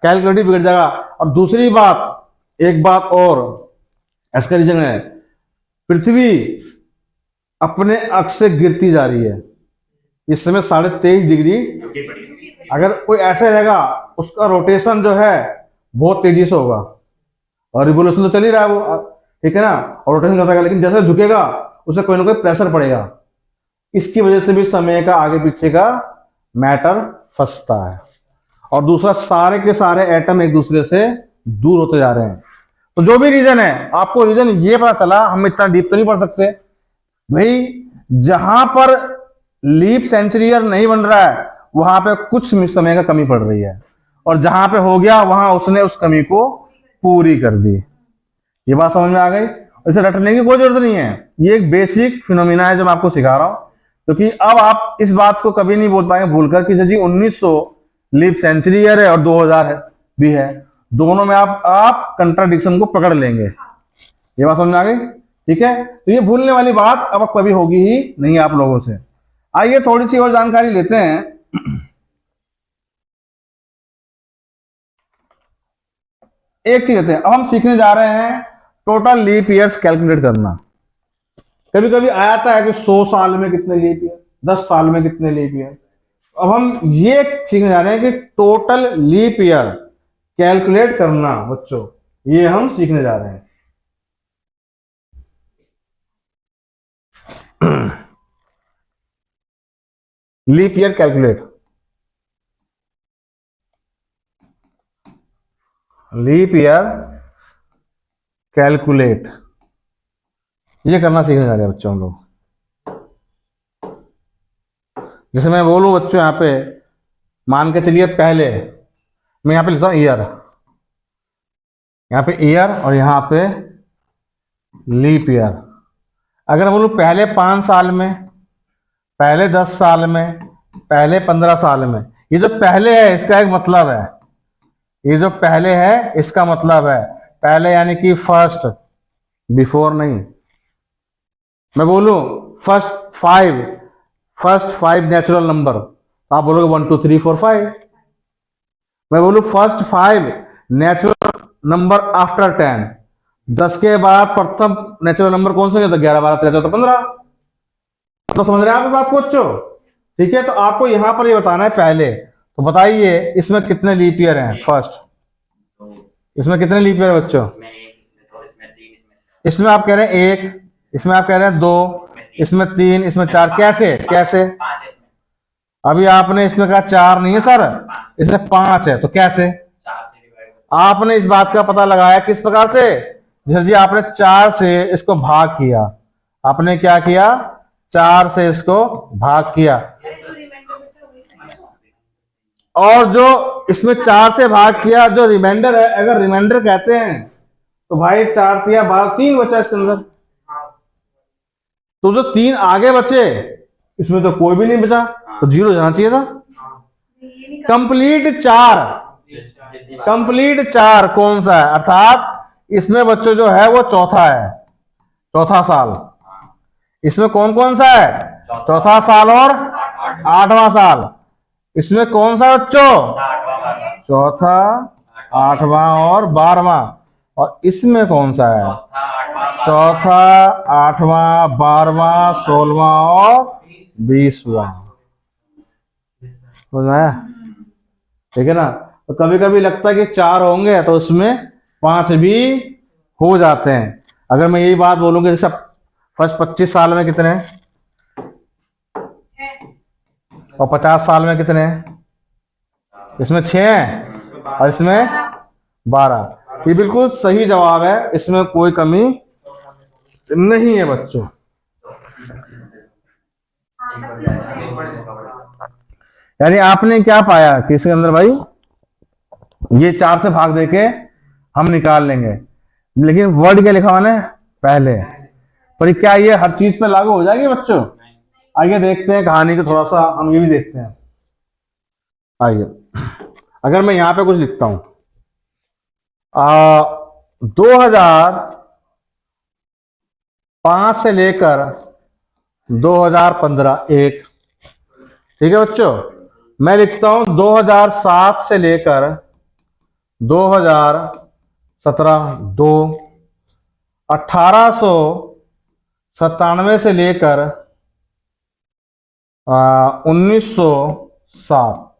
कैलकुलेटिव बिगड़ जाएगा। और दूसरी बात, एक बात और इसका रीजन है, पृथ्वी अपने अक्ष से गिरती जा रही है। इस समय 23.5 डिग्री, अगर कोई ऐसा रहेगा उसका रोटेशन जो है बहुत तेजी से होगा, और रिवोल्यूशन तो चल ही रहा है वो, ठीक है ना, और रोटेशन करता है, लेकिन जैसे झुकेगा उसे कोई ना कोई प्रेशर पड़ेगा। इसकी वजह से भी समय का आगे पीछे का मैटर फंसता है। और दूसरा, सारे के सारे एटम एक दूसरे से दूर होते जा रहे हैं। तो जो भी रीजन है, आपको रीजन ये पता चला, हम इतना डीप तो नहीं पढ़ सकते भाई। जहां पर लीप सेंचुरी ईयर नहीं बन रहा है वहां पे कुछ समय का कमी पड़ रही है, और जहां पे हो गया वहां उसने उस कमी को पूरी कर दी। ये बात समझ में आ गई? इसे रटने की कोई जरूरत नहीं है, ये एक बेसिक फिनोमिना है जो मैं आपको सिखा रहा हूं। क्योंकि अब आप इस बात को कभी नहीं बोल पाएंगे भूलकर कि जी 1900 लीप सेंचुरी ईयर है और 2000 भी है, दोनों में आप कंट्राडिक्शन को पकड़ लेंगे। ये बात समझ में आ गई? ठीक है, तो ये भूलने वाली बात अब कभी होगी ही नहीं आप लोगों से। आइए थोड़ी सी और जानकारी लेते हैं। एक चीज लेते हैं, अब हम सीखने जा रहे हैं टोटल लीप ईयर्स कैलकुलेट करना। कभी कभी आया था कि 100 साल में कितने लीप ईयर, 10 साल में कितने लीप ईयर। अब हम ये सीखने जा रहे हैं कि टोटल लीप ईयर कैलकुलेट करना बच्चों, ये हम सीखने जा रहे हैं। Leap year calculate, leap year calculate, ये करना सीखने जा रहे हैं बच्चों हम लोग। जैसे मैं बोलूं बच्चों, यहां पे मान के चलिए, पहले मैं यहां पे लिखता हूं ईयर, यहां पे ईयर और यहां पे लीप ईयर। अगर बोलूं पहले 5 साल में, पहले 10 साल में, पहले 15 साल में, ये जो पहले है इसका एक मतलब है, ये जो पहले है इसका मतलब है पहले यानी कि फर्स्ट, बिफोर नहीं। मैं बोलूं फर्स्ट फाइव नेचुरल नंबर, आप बोलोगे 1 2 3 4 5। मैं बोलूं फर्स्ट 5 नेचुरल नंबर आफ्टर 10, 10 के बाद प्रथम नेचुरल नंबर कौन से? 11 12 13 14 15। तो समझ रहे हैं आप बात को बच्चों? ठीक है, तो आपको यहां पर ये बताना है पहले। तो बताइए इसमें कितने लीप ईयर हैं? फर्स्ट इसमें कितने लीप ईयर है बच्चों? इसमें आप कह रहे हैं 1, इसमें आप कह रहे हैं 2, इसमें 3, इसमें 4। कैसे कैसे? अभी आपने इसमें कहा 4 नहीं है सर, इसमें 5 है, तो कैसे? आपने इस बात का पता लगाया किस प्रकार से? जैसे जी आपने 4 से इसको भाग किया, आपने क्या किया? 4 से इसको भाग किया, और जो इसमें 4 से भाग किया जो रिमाइंडर है, अगर रिमाइंडर कहते हैं तो भाई 4 3 12, 3 बचा इसके अंदर। तो जो 3 आगे बचे इसमें तो कोई भी नहीं बचा, तो 0 जाना चाहिए था। कंप्लीट 4 कौन सा है? अर्थात इसमें बच्चों जो है वो चौथा है, चौथा साल। इसमें कौन कौन सा है? चौथा साल और 8वां साल। इसमें कौन सा बच्चों? चौथा, 8वां और 12वां। और इसमें कौन सा है? चौथा, 8वां, 12वां, 16वां और 20वां। ठीक है ना? तो कभी कभी लगता है कि 4 होंगे तो उसमें 5 भी हो जाते हैं। अगर मैं यही बात बोलूँ कि जैसे फर्स्ट 25 साल में कितने हैं 6 और 50 साल में कितने हैं, इसमें 6 हैं और इसमें 12। ये बिल्कुल सही जवाब है, इसमें कोई कमी नहीं है बच्चों। यानी आपने क्या पाया कि इसके अंदर भाई ये 4 से भाग देके हम निकाल लेंगे, लेकिन वर्ड क्या लिखा मैंने पहले। पर क्या ये हर चीज पे लागू हो जाएगी बच्चों? आइए देखते हैं कहानी को, थोड़ा सा हम ये भी देखते हैं। आइए, अगर मैं यहां पे कुछ लिखता हूं 2005 से लेकर 2015 एक, ठीक है बच्चों। मैं लिखता हूं 2007 से लेकर 2017 दो, 1897 से लेकर 1907।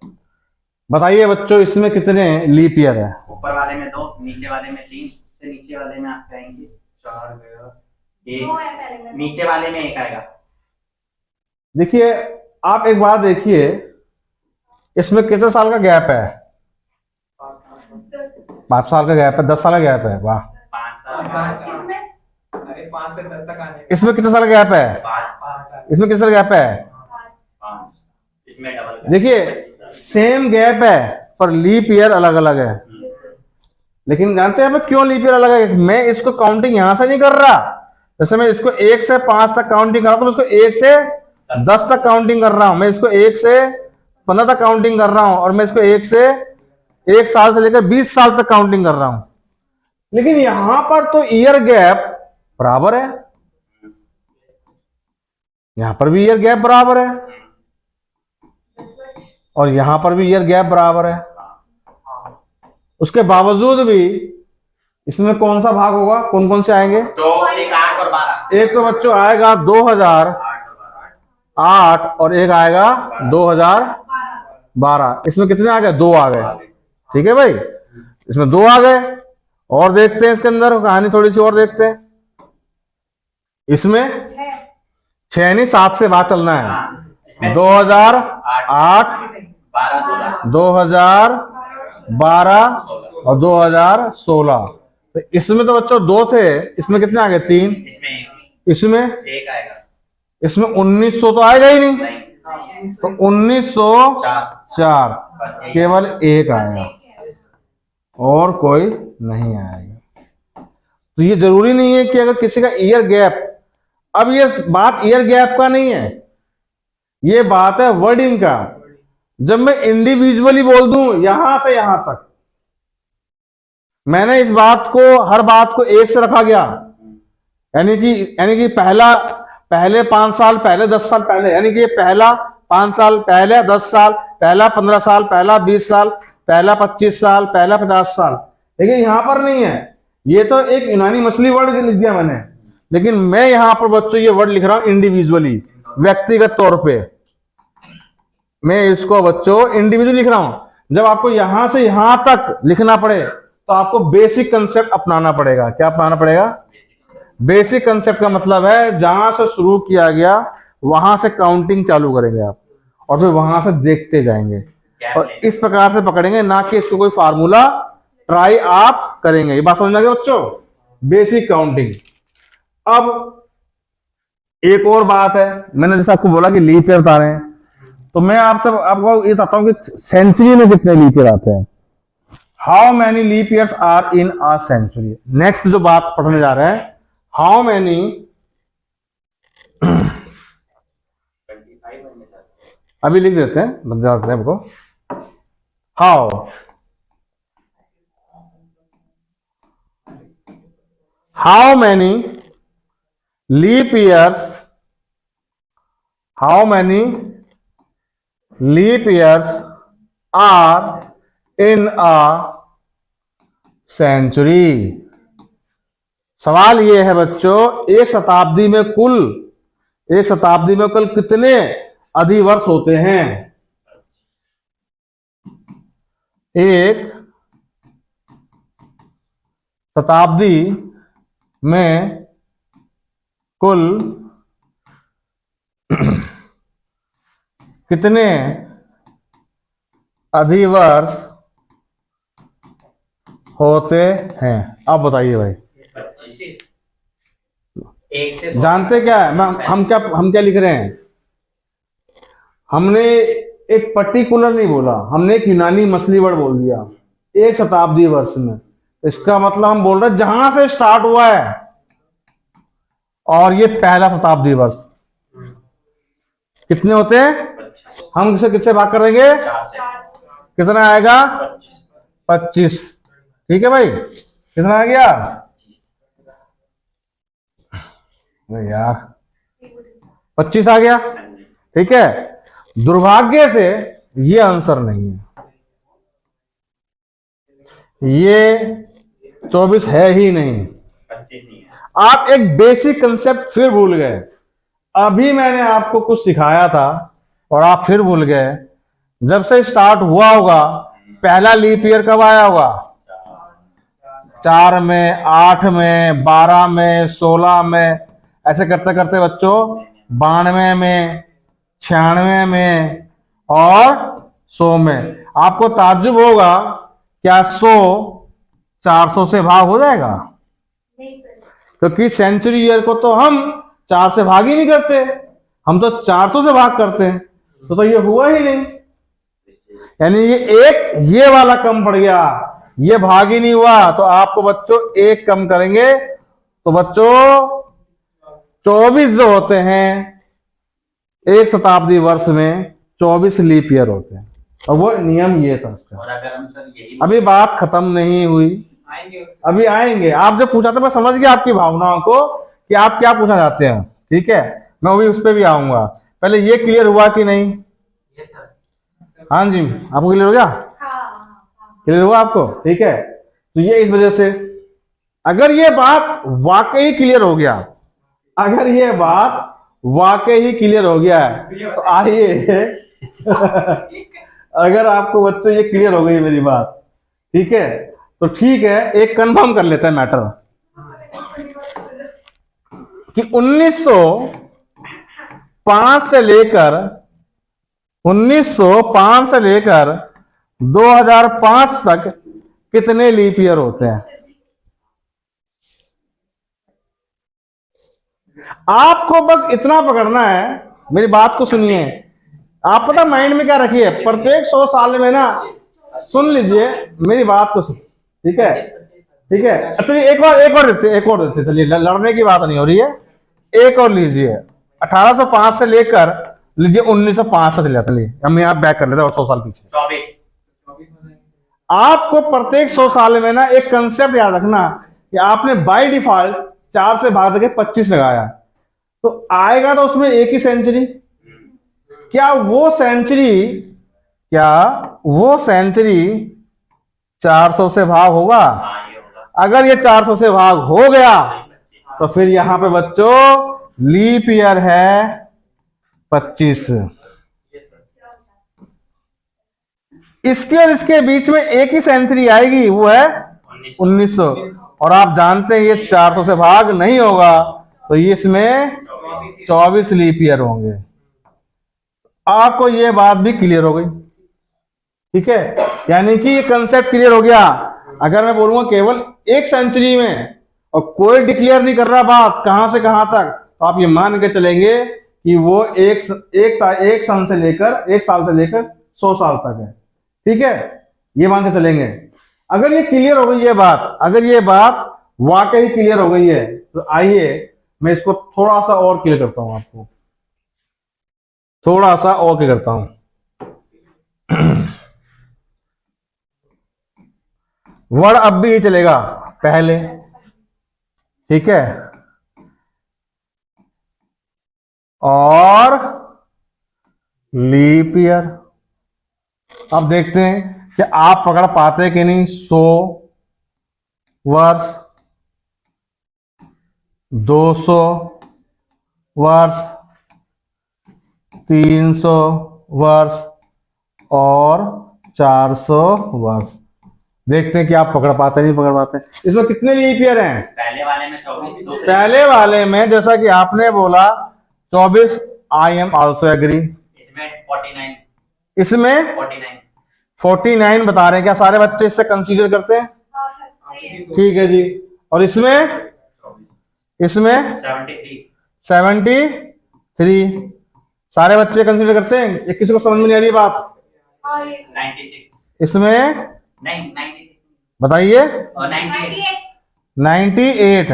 बताइए बच्चों इसमें कितने लीप ईयर है? ऊपर वाले में 2, नीचे वाले में 3, से नीचे वाले में आप कहेंगे 4 गया, 2 है पहले में। नीचे वाले में 1 आएगा। देखिए आप एक बात देखिए, इसमें कितने साल का गैप है? 5 साल का गैप है, 10 साल का गैप है। वाह। 5 साल इसमें अरे 5 से 10 तक आने इसमें कितने साल का गैप है? 5 इसमें कितने साल का गैप है? 5 इसमें डबल देखिए सेम गैप है पर लीप ईयर अलग अलग है। लेकिन जानते हैं हमें क्यों लीप ईयर अलग है? मैं इसको काउंटिंग यहां से नहीं कर रहा, जैसे मैं इसको 1 से 5 तक काउंटिंग कर रहा हूं, तो इसको 1 से 10 तक काउंटिंग कर रहा हूं, मैं इसको 1 से 15 तक काउंटिंग कर रहा हूं, और मैं इसको 1 साल से लेकर 20 साल तक काउंटिंग कर रहा हूं। लेकिन यहां पर तो ईयर गैप बराबर है, यहां पर भी ईयर गैप बराबर है, और यहां पर भी ईयर गैप बराबर है। उसके बावजूद भी इसमें कौन सा भाग होगा, कौन कौन से आएंगे? तो एक 8 और 12, एक तो बच्चों आएगा 2008 और एक आएगा 2012। इसमें कितने आ गए? 2 आ गए। ठीक है भाई, इसमें 2 आ गए। और देखते हैं इसके अंदर कहानी थोड़ी सी और देखते हैं। इसमें 6 नहीं 7 से बात चलना है। 2008, 2012 और 2016। तो इसमें तो बच्चों 2 थे, इसमें कितने आ गए? 3। इसमें 1 आएगा। इसमें 1900 तो आएगा ही नहीं, तो 1904 केवल 1 आएगा और कोई नहीं आएगा। तो ये जरूरी नहीं है कि अगर किसी का ईयर गैप, अब ये बात ईयर गैप का नहीं है, ये बात है वर्डिंग का। जब मैं इंडिविजुअली बोल दूं यहां से यहां तक, मैंने इस बात को, हर बात को 1 से रखा गया, यानी कि पहले 5 साल पहले 10 साल पहले, यानी कि पहला 5 साल पहले 10 साल, पहला 15 साल, पहला 20 साल, पहला 25 साल, पहला 50 साल। लेकिन यहां पर नहीं है, ये तो एक यूनानी मछली वर्ड लिख दिया मैंने। लेकिन मैं यहां पर बच्चों ये वर्ड लिख रहा हूं इंडिविजुअली, व्यक्तिगत तौर पे मैं इसको बच्चों इंडिविजुअली लिख रहा हूं। जब आपको यहां से यहां तक लिखना पड़े तो आपको बेसिक कंसेप्ट अपनाना पड़ेगा। क्या अपनाना पड़ेगा? बेसिक कंसेप्ट का मतलब है जहां से शुरू किया गया वहां से काउंटिंग चालू करेंगे आप, और फिर वहां से देखते जाएंगे और इस प्रकार से पकड़ेंगे, ना कि इसको कोई फार्मूला ट्राई आप करेंगे। ये बात समझ में आ गया बच्चों? Basic counting. अब एक और बात है, मैंने जैसे आपको बोला कि लीप ईयर बता रहे हैं, तो मैं आपको ये बताता हूं कि सेंचुरी में कितने लीप ईयर आते हैं। How many leap years are in a century. Next जो बात पढ़ने जा रहे हैं, हाउ मैनी, अभी लिख देते हैं, बता देते हैं आपको। How many leap years, how many leap years are in a century. सवाल यह है बच्चों, एक शताब्दी में कुल कितने अधिवर्ष होते हैं? एक शताब्दी में कुल कितने अधिवर्ष होते हैं? आप बताइए भाई। 25 एक से जानते क्या है हम क्या लिख रहे हैं? हमने एक पर्टिकुलर नहीं बोला, हमने एक यूनानी मछली वर्ड बोल दिया, एक शताब्दी वर्ष में। इसका मतलब हम बोल रहे हैं जहां से स्टार्ट हुआ है, और ये पहला शताब्दी वर्ष। कितने होते हैं? 25 हम इसे किससे भाग करेंगे? 4 से कितना आएगा? 25 25। ठीक है भाई, कितना आ गया? अरे यार 25 आ गया। ठीक है, दुर्भाग्य से ये आंसर नहीं है, ये 24 है ही नहीं। 25 नहीं है। आप एक बेसिक कंसेप्ट फिर भूल गए। अभी मैंने आपको कुछ सिखाया था और आप फिर भूल गए। जब से स्टार्ट हुआ होगा, पहला लीप ईयर कब आया होगा? 4 में, 8 में, 12 में, 16 में, ऐसे करते करते बच्चों 92 में, 96 में और 100 में। आपको ताज्जुब होगा, क्या 100 400 से भाग हो जाएगा? नहीं सर। क्योंकि सेंचुरी ईयर को तो हम 4 से भाग ही नहीं करते, हम तो 400 से भाग करते हैं। तो ये हुआ ही नहीं, यानी ये वाला कम पड़ गया, ये भाग ही नहीं हुआ। तो आपको बच्चों एक कम करेंगे तो बच्चों 24 जो होते हैं एक शताब्दी वर्ष में, 24 लीप ईयर होते हैं। और वो नियम ये था उसका। और अगर हम सर यही अभी बात खत्म नहीं हुई, आएंगे उसके अभी आएंगे। आप जब पूछा था मैं समझ गया आपकी भावनाओं को कि आप क्या पूछना चाहते हैं। ठीक है, मैं अभी उस पर भी आऊंगा। पहले ये क्लियर हुआ कि नहीं? ये सर हाँ जी, आपको क्लियर हो गया? हाँ। क्लियर हुआ आपको? ठीक है, तो ये इस वजह से, अगर ये बात वाकई क्लियर हो गया, अगर ये बात वाकई ही क्लियर हो गया है तो आइए अगर आपको बच्चों ये क्लियर हो गई मेरी बात, ठीक है, तो ठीक है, एक कंफर्म कर लेते हैं मैटर कि 1905 से लेकर 2005 तक कितने लीप ईयर होते हैं? आपको बस इतना पकड़ना है, मेरी बात को सुनिए। आप पता माइंड में क्या रखिए, प्रत्येक 100 साल में ना, सुन लीजिए मेरी बात को, ठीक है? ठीक है, अच्छा एक और देते, चलिए, लड़ने की बात नहीं हो रही है, एक और लीजिए। 1805 से लेकर लीजिए 1905 से चले जाते हैं, हम यहाँ बैक कर लेते हैं और 100 साल पीछे। 24 आपको प्रत्येक 100 साल में ना एक कंसेप्ट याद रखना कि आपने बाय डिफॉल्ट 4 से भाग के 25 लगाया, तो आएगा तो उसमें एक ही सेंचुरी। क्या वो सेंचुरी 400 से भाग होगा? हाँ ये होगा। अगर ये 400 से भाग हो गया तो फिर यहां पे बच्चों लीप ईयर है 25। इसके और इसके बीच में एक ही सेंचुरी आएगी, वो है 1900। और आप जानते हैं ये 400 से भाग नहीं होगा, तो ये इसमें 24 लीप ईयर होंगे। आपको ये बात भी क्लियर हो गई, ठीक है? यानी कि ये कंसेप्ट क्लियर हो गया। अगर मैं बोलूंगा केवल एक सेंचुरी में और कोई डिक्लेयर नहीं कर रहा बात कहां से कहां तक, तो आप ये मान के चलेंगे कि वो एक साल से लेकर 100 साल तक है। ठीक है, ये मान के चलेंगे। अगर ये क्लियर हो गई ये बात, अगर ये बात वाकई क्लियर हो गई है, तो आइए मैं इसको थोड़ा सा और क्लियर करता हूं आपको, थोड़ा सा और क्लियर करता हूं। वर्ड अब भी चलेगा पहले, ठीक है? और लीप ईयर। अब देखते हैं कि आप पकड़ पाते कि नहीं। 100 वर्ष, 200 वर्ष, 300 वर्ष और 400 वर्ष। देखते हैं कि आप पकड़ पाते नहीं पकड़ पाते। इसमें कितने लीप ईयर हैं? पहले वाले में 24, दूसरे पहले वाले में जैसा कि आपने बोला 24, आई एम ऑल्सो एग्री। इसमें 49, इसमें 49, 49 बता रहे हैं, क्या सारे बच्चे इससे कंसीडर करते हैं? हाँ सर सही है। ठीक है जी। और इसमें 73, 73 सारे बच्चे कंसीडर करते हैं? ये किसी को समझ में नहीं आ रही बात? हाँ ये 96, इसमें नहीं 96 बताइए। और 98। 98।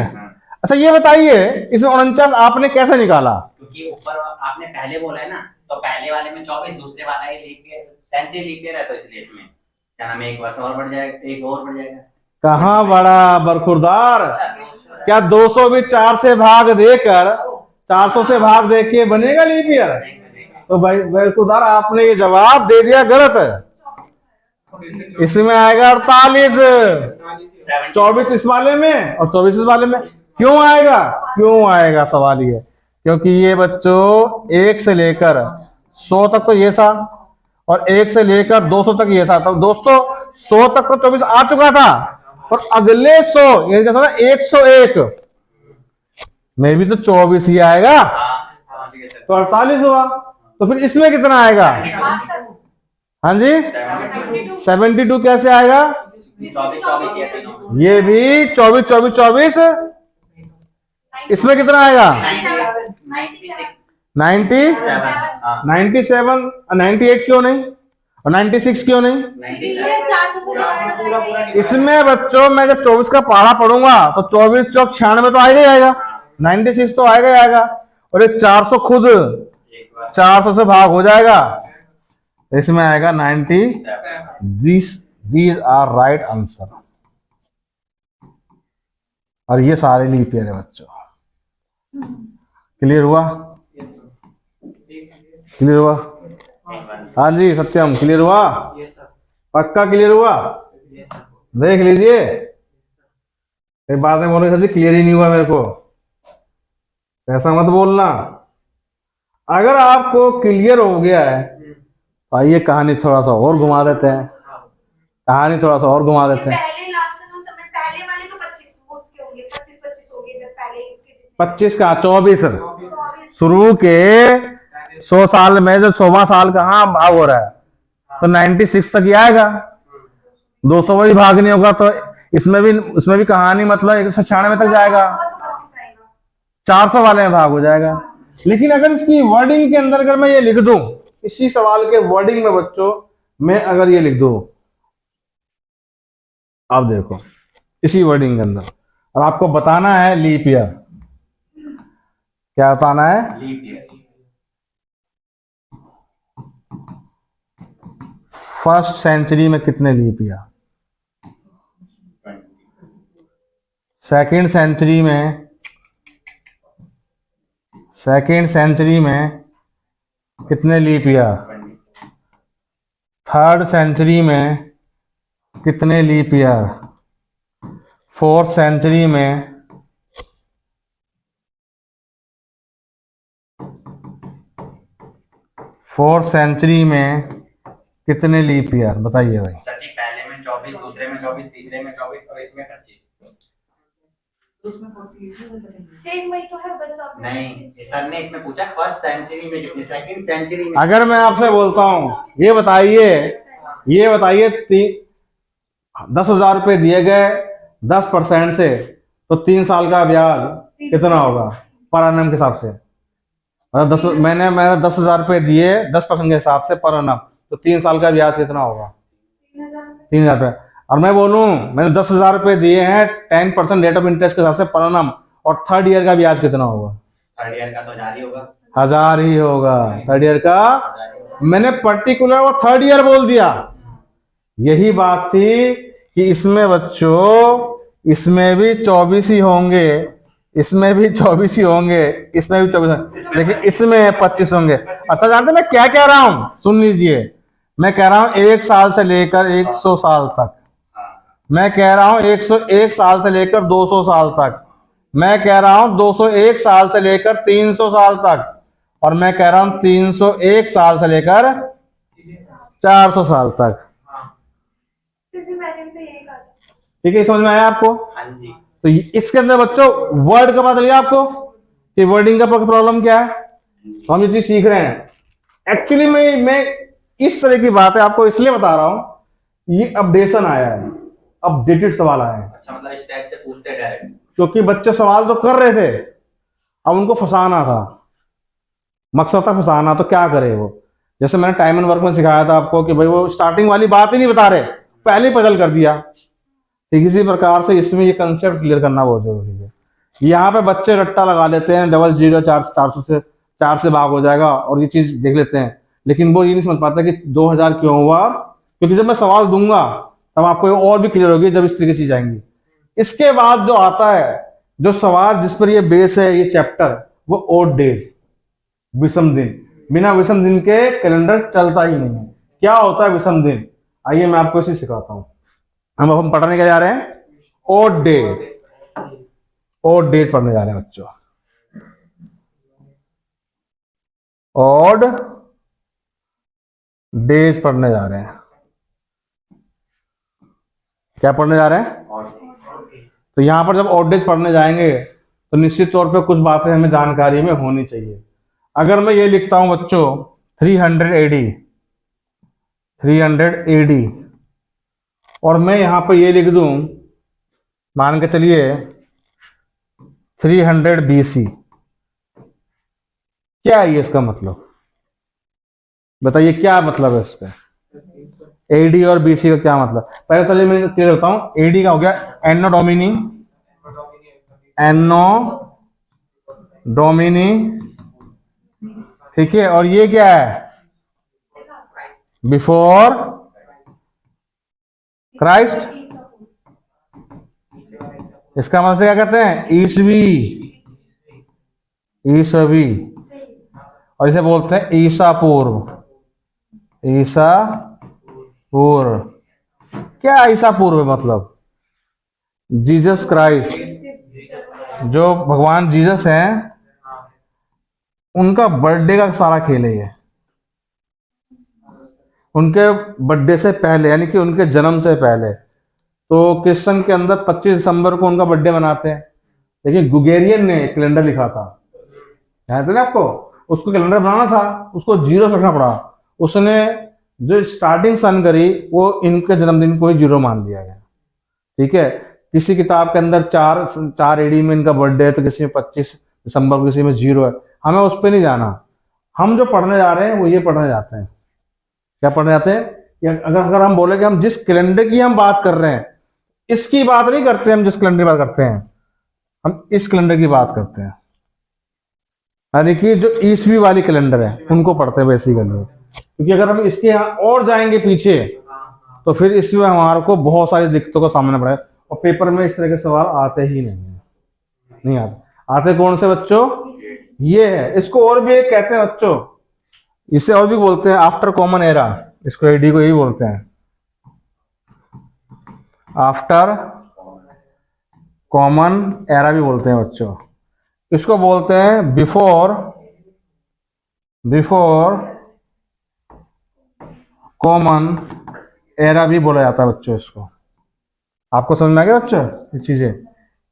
अच्छा ये बताइए, इसमें 49 आपने कैसे निकाला? क्योंकि ऊपर आपने पहले बोला है ना, तो पहले वाले में 24, दूसरे वाला ये leap year, century leap year है, तो इसलिए इसमें क्या नाम है, एक वर्ष और बढ़ जाएगा, एक और बढ़ जाएगा। कहाँ बड़ा बरखुरदार? अच्छा, क्या 200 भी 4 से भाग देकर, 400 से भाग दे के बनेगा लीप ईयर? तो भाई बरखुरदार आपने ये जवाब दे दिया गलत है। इसमें आएगा 48, 24 इस वाले में और 24 इस वाले में। क्यों आएगा? क्यों आएगा सवाल ये, क्योंकि ये बच्चों 1 से लेकर 100 तक तो ये था और 1 से लेकर 200 तक ये था। तो दोस्तों 100 तक तो 24 आ चुका था और अगले 100 ये क्या था, 101 में भी तो 24 ही आएगा, तो 48 हुआ। तो फिर इसमें कितना आएगा? हाँ जी 72 कैसे आएगा? 24, 24 ये तीनों। ये भी 24 24 24। इसमें कितना आएगा? 96, 90, हाँ, 97, 98 क्यों नहीं और 96 क्यों नहीं? 97, 400 से डिवाइड हो जाएगा। इसमें बच्चों मैं जब 24 का पहाड़ा पढ़ूंगा तो 24 चौक 96 तो आएगा ही आएगा, 96 तो आएगा ही आएगा, और ये 400 खुद एक बार 400 से भाग हो जाएगा, इसमें आएगा 90। These are right answer. और ये सारे लीप ईयर है बच्चों। क्लियर हुआ? क्लियर हुआ? हाँ जी सत्यम क्लियर हुआ? पक्का क्लियर हुआ? देख लीजिए, एक बात में बोलो सर जी क्लियर ही नहीं हुआ मेरे को, ऐसा मत बोलना। अगर आपको क्लियर हो गया है तो आइए कहानी थोड़ा सा और घुमा देते हैं, कहानी थोड़ा सा और घुमा देते हैं। पहले लास्ट में समय पहले वाले तो 25 उसके होंगे, 25 होंगे इधर पहले इसके जितने। 25 का 24 शुरू के 100 साल में जो 100वां साल कहाँ भाग हो रहा है, तो 96 तक ही आएगा। 200 भी भाग नहीं होगा तो इसमें भी कहानी मतलब 196 तक जाएगा, 400 वाले में भाग हो जाएगा। लेकिन अगर इसकी वर्डिंग के अंदर अगर मैं ये लिख दूं, इसी सवाल के वर्डिंग में बच्चों मैं अगर ये लिख दूं, आप देखो इसी वर्डिंग के अंदर, और आपको बताना है लीप ईयर, क्या बताना है? Leap year. फर्स्ट सेंचुरी में कितने लीप ईयर, सेकंड सेंचुरी में कितने लीप ईयर, थर्ड सेंचुरी में कितने लीप ईयर, फोर्थ सेंचुरी में कितने लीप ईयर, बताइए भाई। सर जी पहले में 24, दूसरे में 24, तीसरे में 24 और इसमें 25। सेम वही तो है बस आप नहीं सर ने इसमें पूछा फर्स्ट सेंचुरी में कितनी, सेकंड सेंचुरी में। अगर मैं आपसे बोलता हूं ये बताइए 10,000 रुपए दिए गए 10% से, तो 3 साल का ब्याज कितना होगा पर annum के हिसाब से? मतलब मैंने 10,000 रुपए दिए 10% के हिसाब से पर annum, तो 3 साल का ब्याज कितना होगा? 3,000 रुपए। और मैं बोलूं मैंने 10,000 रुपए दिए हैं 10% रेट ऑफ इंटरेस्ट के हिसाब से पर annum, और थर्ड ईयर का ब्याज कितना होगा? थर्ड ईयर का तो 1000 ही होगा। 1000 ही होगा। थर्ड ईयर का मैंने पर्टिकुलर वो थर्ड ईयर बोल दिया। यही बात थी कि इसमें बच्चों इसमें भी 24 ही होंगे, इसमें भी 24 ही होंगे, इसमें भी 24, लेकिन इसमें 25 होंगे। अच्छा जानते मैं क्या कह रहा हूं? सुन लीजिए, मैं कह रहा हूं 1 साल से लेकर 100 साल तक, मैं कह रहा हूं 101 साल से लेकर 200 साल तक, मैं कह रहा हूं 201 साल से लेकर 300 साल तक, और मैं कह रहा हूं 301 साल से लेकर 400 साल तक। किसी मैंने तो यही ठीक है, समझ में आया आपको? हाँ जी। तो इसके अंदर बच्चों वर्ड का पता चल गया आपको कि वर्डिंग का प्रॉब्लम क्या है। तो हम ये चीज सीख रहे हैं। एक्चुअली मैं इस तरह की बात है आपको इसलिए बता रहा हूं, ये अपडेशन आया है, अपडेटेड सवाल आया है, अच्छा, मतलब इस टाइप से पूछते डायरेक्ट। क्योंकि बच्चे सवाल तो कर रहे थे, अब उनको फंसाना था, मकसद था फंसाना। तो क्या करे वो, जैसे मैंने टाइम एंड वर्क में सिखाया था आपको कि भाई वो स्टार्टिंग वाली बात ही नहीं बता रहे, पहले ही पजल कर दिया। ठीक इसी प्रकार से इसमें ये कंसेप्ट क्लियर करना बहुत जरूरी है। यहाँ पे बच्चे रट्टा लगा लेते हैं, 00 400 से 4 से भाग हो जाएगा और ये चीज देख लेते हैं, लेकिन वो ये नहीं समझ पाता कि 2000 क्यों हुआ। क्योंकि जब मैं सवाल दूंगा तब आपको और भी क्लियर होगी, जब इस तरीके से चीज आएंगी। इसके बाद जो आता है, जो सवाल जिस पर ये बेस है, ये चैप्टर, वो ओड डेज, विषम दिन। बिना विषम दिन के कैलेंडर चलता ही नहीं है। क्या होता है विषम दिन, आइए मैं आपको इसे सिखाता हूं। हम पढ़ने क्या जा रहे हैं, ओड डे, ओड डेज पढ़ने जा रहे हैं बच्चों। ओड डेज पढ़ने जा रहे हैं। क्या पढ़ने जा रहे हैं? तो यहां पर जब ओड डेज पढ़ने जाएंगे तो निश्चित तौर पे कुछ बातें हमें जानकारी में होनी चाहिए। अगर मैं ये लिखता हूं बच्चों 300 AD, 300 AD, और मैं यहां पर ये लिख दूं, मान के चलिए 300 BC, क्या है ये इसका मतलब? बताइए क्या मतलब है इसका? एडी और बीसी का क्या मतलब? पहले चलिए मैं क्लियर करता हूं। एडी का हो गया एनो डोमिनी, एनो डोमिनी, ठीक है। और ये क्या है? Before Christ. इसका मतलब क्या कहते हैं? ईसवी, ईसवी। और इसे बोलते हैं ईसा पूर्व, ईसा पूर्व। क्या ईसा पूर्व मतलब? जीसस क्राइस्ट, जो भगवान जीसस हैं, उनका बर्थडे का सारा खेल है ये। उनके बर्थडे से पहले, यानी कि उनके जन्म से पहले। तो क्रिश्चियन के अंदर 25 दिसंबर को उनका बर्थडे मनाते हैं, लेकिन गुगेरियन ने कैलेंडर लिखा था, याद है ना आपको? उसको कैलेंडर बनाना था, उसको 0 रखना पड़ा। उसने जो स्टार्टिंग सन करी वो इनके जन्मदिन को ही 0 मान लिया गया। ठीक है, किसी किताब के अंदर 4 एडी में इनका बर्थडे है, तो किसी में 25 दिसंबर को, किसी में 0 है। हमें उस पर नहीं जाना, हम जो पढ़ने जा रहे हैं वो ये पढ़ने जाते हैं। क्या पढ़ने जाते हैं? अगर हम बोले कि हम जिस कैलेंडर की हम बात कर रहे हैं, इसकी बात नहीं करते, हम जिस कैलेंडर की बात करते हैं, हम इस कैलेंडर की बात करते हैं, यानी कि जो ईसवी वाली कैलेंडर है उनको पढ़ते हैं बेसिकली। क्योंकि अगर हम इसके यहाँ और जाएंगे पीछे तो फिर इसमें हमारे को बहुत सारी दिक्कतों का सामना पड़ा है, और पेपर में इस तरह के सवाल आते ही नहीं आते। आते कौन से बच्चों? ये है। इसको और भी एक कहते हैं बच्चों, इसे और भी बोलते हैं आफ्टर कॉमन एरा। इसको एडी को यही बोलते हैं, आफ्टर कॉमन एरा भी बोलते हैं बच्चों। इसको बोलते हैं बिफोर कॉमन एरा भी बोला जाता है बच्चों इसको। आपको समझ में आ गया बच्चों ये चीजें?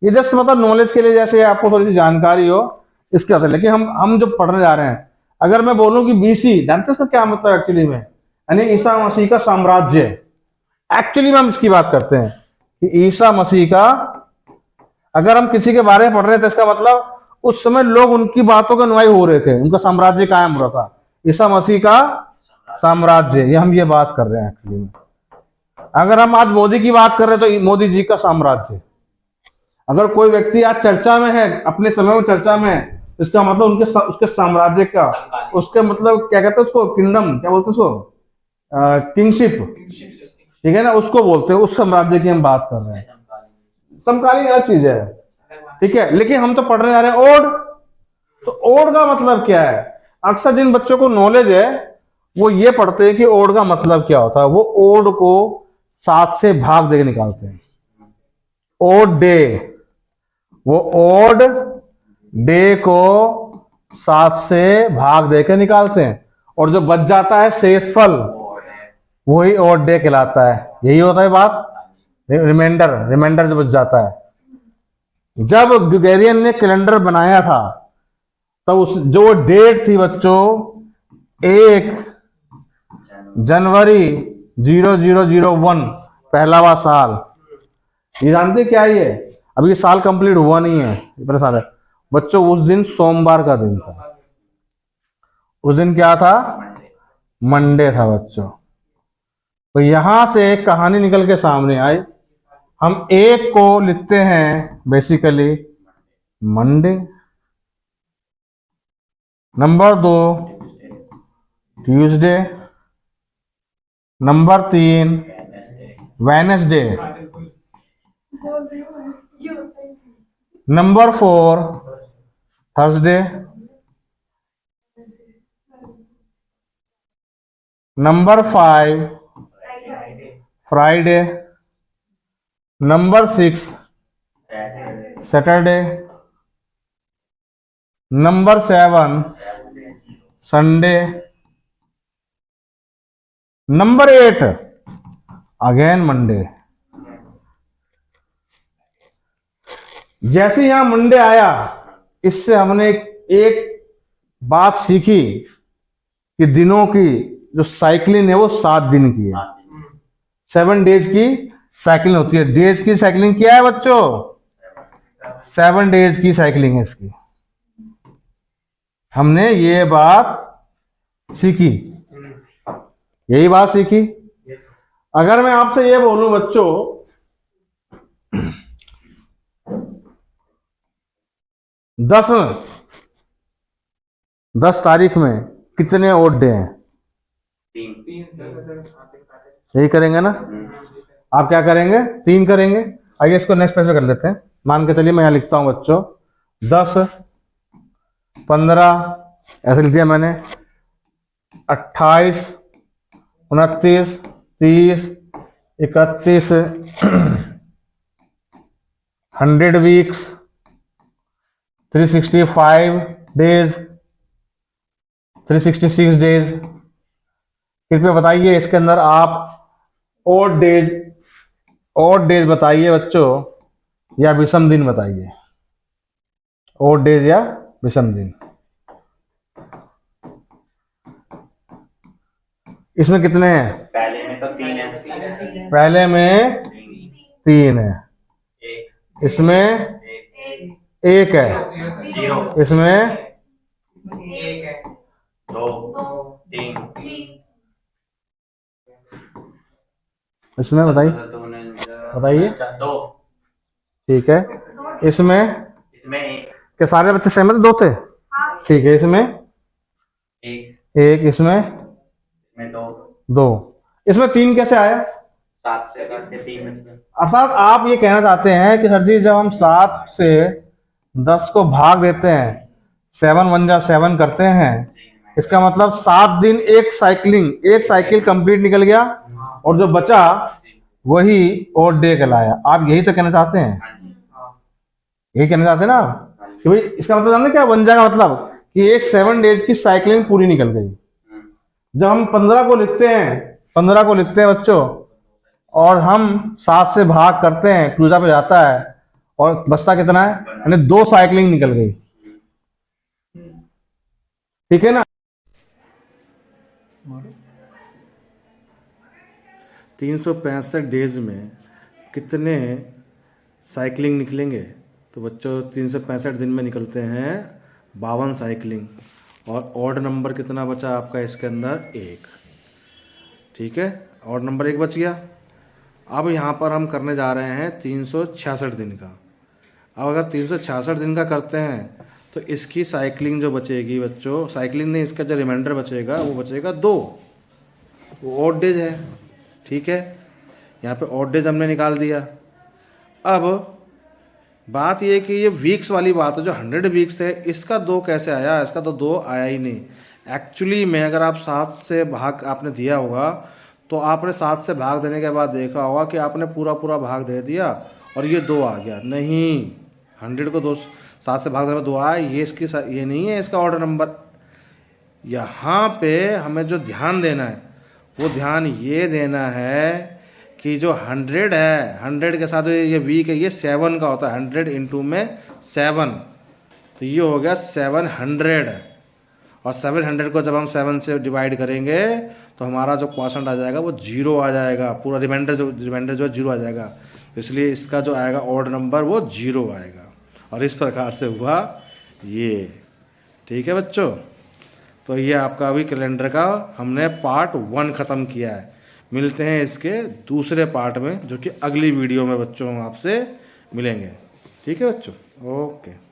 ये जस्ट मतलब नॉलेज के लिए, जैसे आपको थोड़ी सी जानकारी हो इसके अंदर। लेकिन हम जो पढ़ने जा रहे हैं, अगर मैं बोलूं कि बीसी, जानते हैं इसका क्या मतलब एक्चुअली में? यानी ईसा मसीह का साम्राज्य। एक्चुअली में हम इसकी बात करते हैं कि ईसा मसीह का, अगर हम किसी के बारे में पढ़ रहे हैं तो इसका मतलब उस समय लोग उनकी बातों के अनुयायी हो रहे थे, उनका साम्राज्य कायम हो रहा था। ईसा मसीह का साम्राज्य, ये हम ये बात कर रहे हैं एक्चुअली में। अगर हम आज मोदी की बात कर रहे हैं तो मोदी जी का साम्राज्य। अगर कोई व्यक्ति आज चर्चा में है, अपने समय में चर्चा में है, इसका मतलब उसके साम्राज्य का, उसके मतलब क्या कहते हैं उसको? किंगडम, क्या बोलते हैं उसको? किंगशिप, ठीक है ना, उसको बोलते हैं। उस साम्राज्य की हम बात कर रहे हैं। समकालीन अलग चीज है, ठीक है। लेकिन हम तो पढ़ रहे जा रहे हैं ओड। तो ओड का मतलब क्या है? अक्सर जिन बच्चों को नॉलेज है वो ये पढ़ते हैं कि ओड का मतलब क्या होता है। वो ओड को 7 से भाग देके निकालते हैं। ओड डे, वो ओड डे को 7 से भाग देके निकालते हैं, और जो बच जाता है शेषफल, वही ओड डे कहलाता है। यही होता है बात। रिमाइंडर जो बच जाता है। जब ग्रेगोरियन ने कैलेंडर बनाया था तो उस जो डेट थी बच्चों 1 जनवरी 0001 पहलावा साल। ये जानते क्या ये? अभी ये साल कंप्लीट हुआ नहीं है, ये पहला साल है बच्चों। उस दिन सोमवार का दिन था, उस दिन क्या था? मंडे था बच्चों। तो यहां से एक कहानी निकल के सामने आई। हम एक को लिखते हैं basically Monday, number 2 Tuesday, number 3 Wednesday, number 4 Thursday, number 5 Friday, number 6 Saturday, number 7 Sunday, number 8 again Monday. जैसे यहां मंडे आया, इससे हमने एक बात सीखी कि दिनों की जो साइकिलिंग है वो 7 दिन की है, 7 डेज की साइकिलिंग होती है। डेज की साइकिलिंग क्या है बच्चों? 7 डेज की साइकिलिंग है इसकी। हमने ये बात सीखी, यही बात सीखी। अगर मैं आपसे ये बोलूं बच्चों 10 तारीख में कितने ओड डे हैं? 3। यही करेंगे ना? आप क्या करेंगे? 3 करेंगे। आइए इसको नेक्स्ट पेज पे कर लेते हैं। मान के चलिए मैं यहां लिखता हूं बच्चों 10 15 ऐसे लिख दिया मैंने, 28 29 30 31 100 वीक्स, 365 डेज, 366 डेज। कृपया बताइए इसके अंदर आप ओड डेज बताइए बच्चों, या विषम दिन बताइए। ओड डेज या विषम दिन। इसमें कितने हैं? पहले में तो 3 है, पहले में 3 है, एक इसमें एक 1 है, 0 इसमें एक है 2 3 इसमें बताइए 2 ठीक है। इसमें इसमें एक क्या सारे बच्चे सहमत? 2 थे, ठीक है। इसमें एक 1, इसमें में 2 2, इसमें 3 कैसे आया? 7 से काट के 3 में अर्थात आप ये कहना चाहते हैं कि सर जी जब हम 7 से 10 को भाग देते हैं, 7 1 जा 7 करते हैं, इसका मतलब 7 दिन एक साइकिल कंप्लीट निकल गया, और जो बचा वही ओड डे कहलाया। आप यही तो कहना चाहते हैं? यही कहना चाहते हैं ना आप? कि भाई इसका मतलब जानते क्या बन जाएगा? मतलब कि एक 7 डेज की साइकिलिंग पूरी निकल गई। जब हम 15 को लिखते हैं बच्चों, और हम 7 से भाग करते हैं, क्लूजा पे जाता है, और बचता कितना है? यानी 2 साइकिलिंग निकल गई, ठीक है ना? 365 डेज में कितने साइकिलिंग निकलेंगे? तो बच्चों 365 दिन में निकलते हैं 52 साइकिलिंग, और ऑड नंबर कितना बचा आपका इसके अंदर? 1, ठीक है। ऑड नंबर 1 बच गया। अब यहाँ पर हम करने जा रहे हैं 366 दिन का। अब अगर 366 दिन का करते हैं तो इसकी साइकिलिंग जो बचेगी बच्चों, साइकिलिंग नहीं, इसका जो रिमाइंडर बचेगा वो बचेगा 2, वो ऑड डेज है, ठीक है। यहाँ पे ऑड डेज हमने निकाल दिया। अब बात ये कि ये वीक्स वाली बात है, जो 100 वीक्स है इसका 2 कैसे आया? इसका तो 2 आया ही नहीं। एक्चुअली में अगर आप 7 से भाग आपने दिया होगा तो आपने 7 से भाग देने के बाद देखा होगा कि आपने पूरा भाग दे दिया और ये 2 आ गया। नहीं, 100 को 7 से भाग देने में 2 आया, ये नहीं है इसका ऑर्डर नंबर। यहाँ पे हमें जो ध्यान देना है वो ध्यान ये देना है कि जो 100 है, 100 के साथ ये वीक है, ये 7 का होता है। 100 इंटू में 7, तो ये हो गया 700। और 700 को जब हम 7 से डिवाइड करेंगे तो हमारा जो क्वेश्चन आ जाएगा वो 0 आ जाएगा, पूरा रिमाइंडर जो है 0 आ जाएगा। इसलिए इसका जो आएगा ऑड नंबर वो 0 आएगा। और इस प्रकार से हुआ ये। ठीक है बच्चों, तो ये आपका अभी कैलेंडर का हमने पार्ट 1 ख़त्म किया है। मिलते हैं इसके दूसरे पार्ट में, जो कि अगली वीडियो में बच्चों हम आपसे मिलेंगे। ठीक है बच्चों, ओके।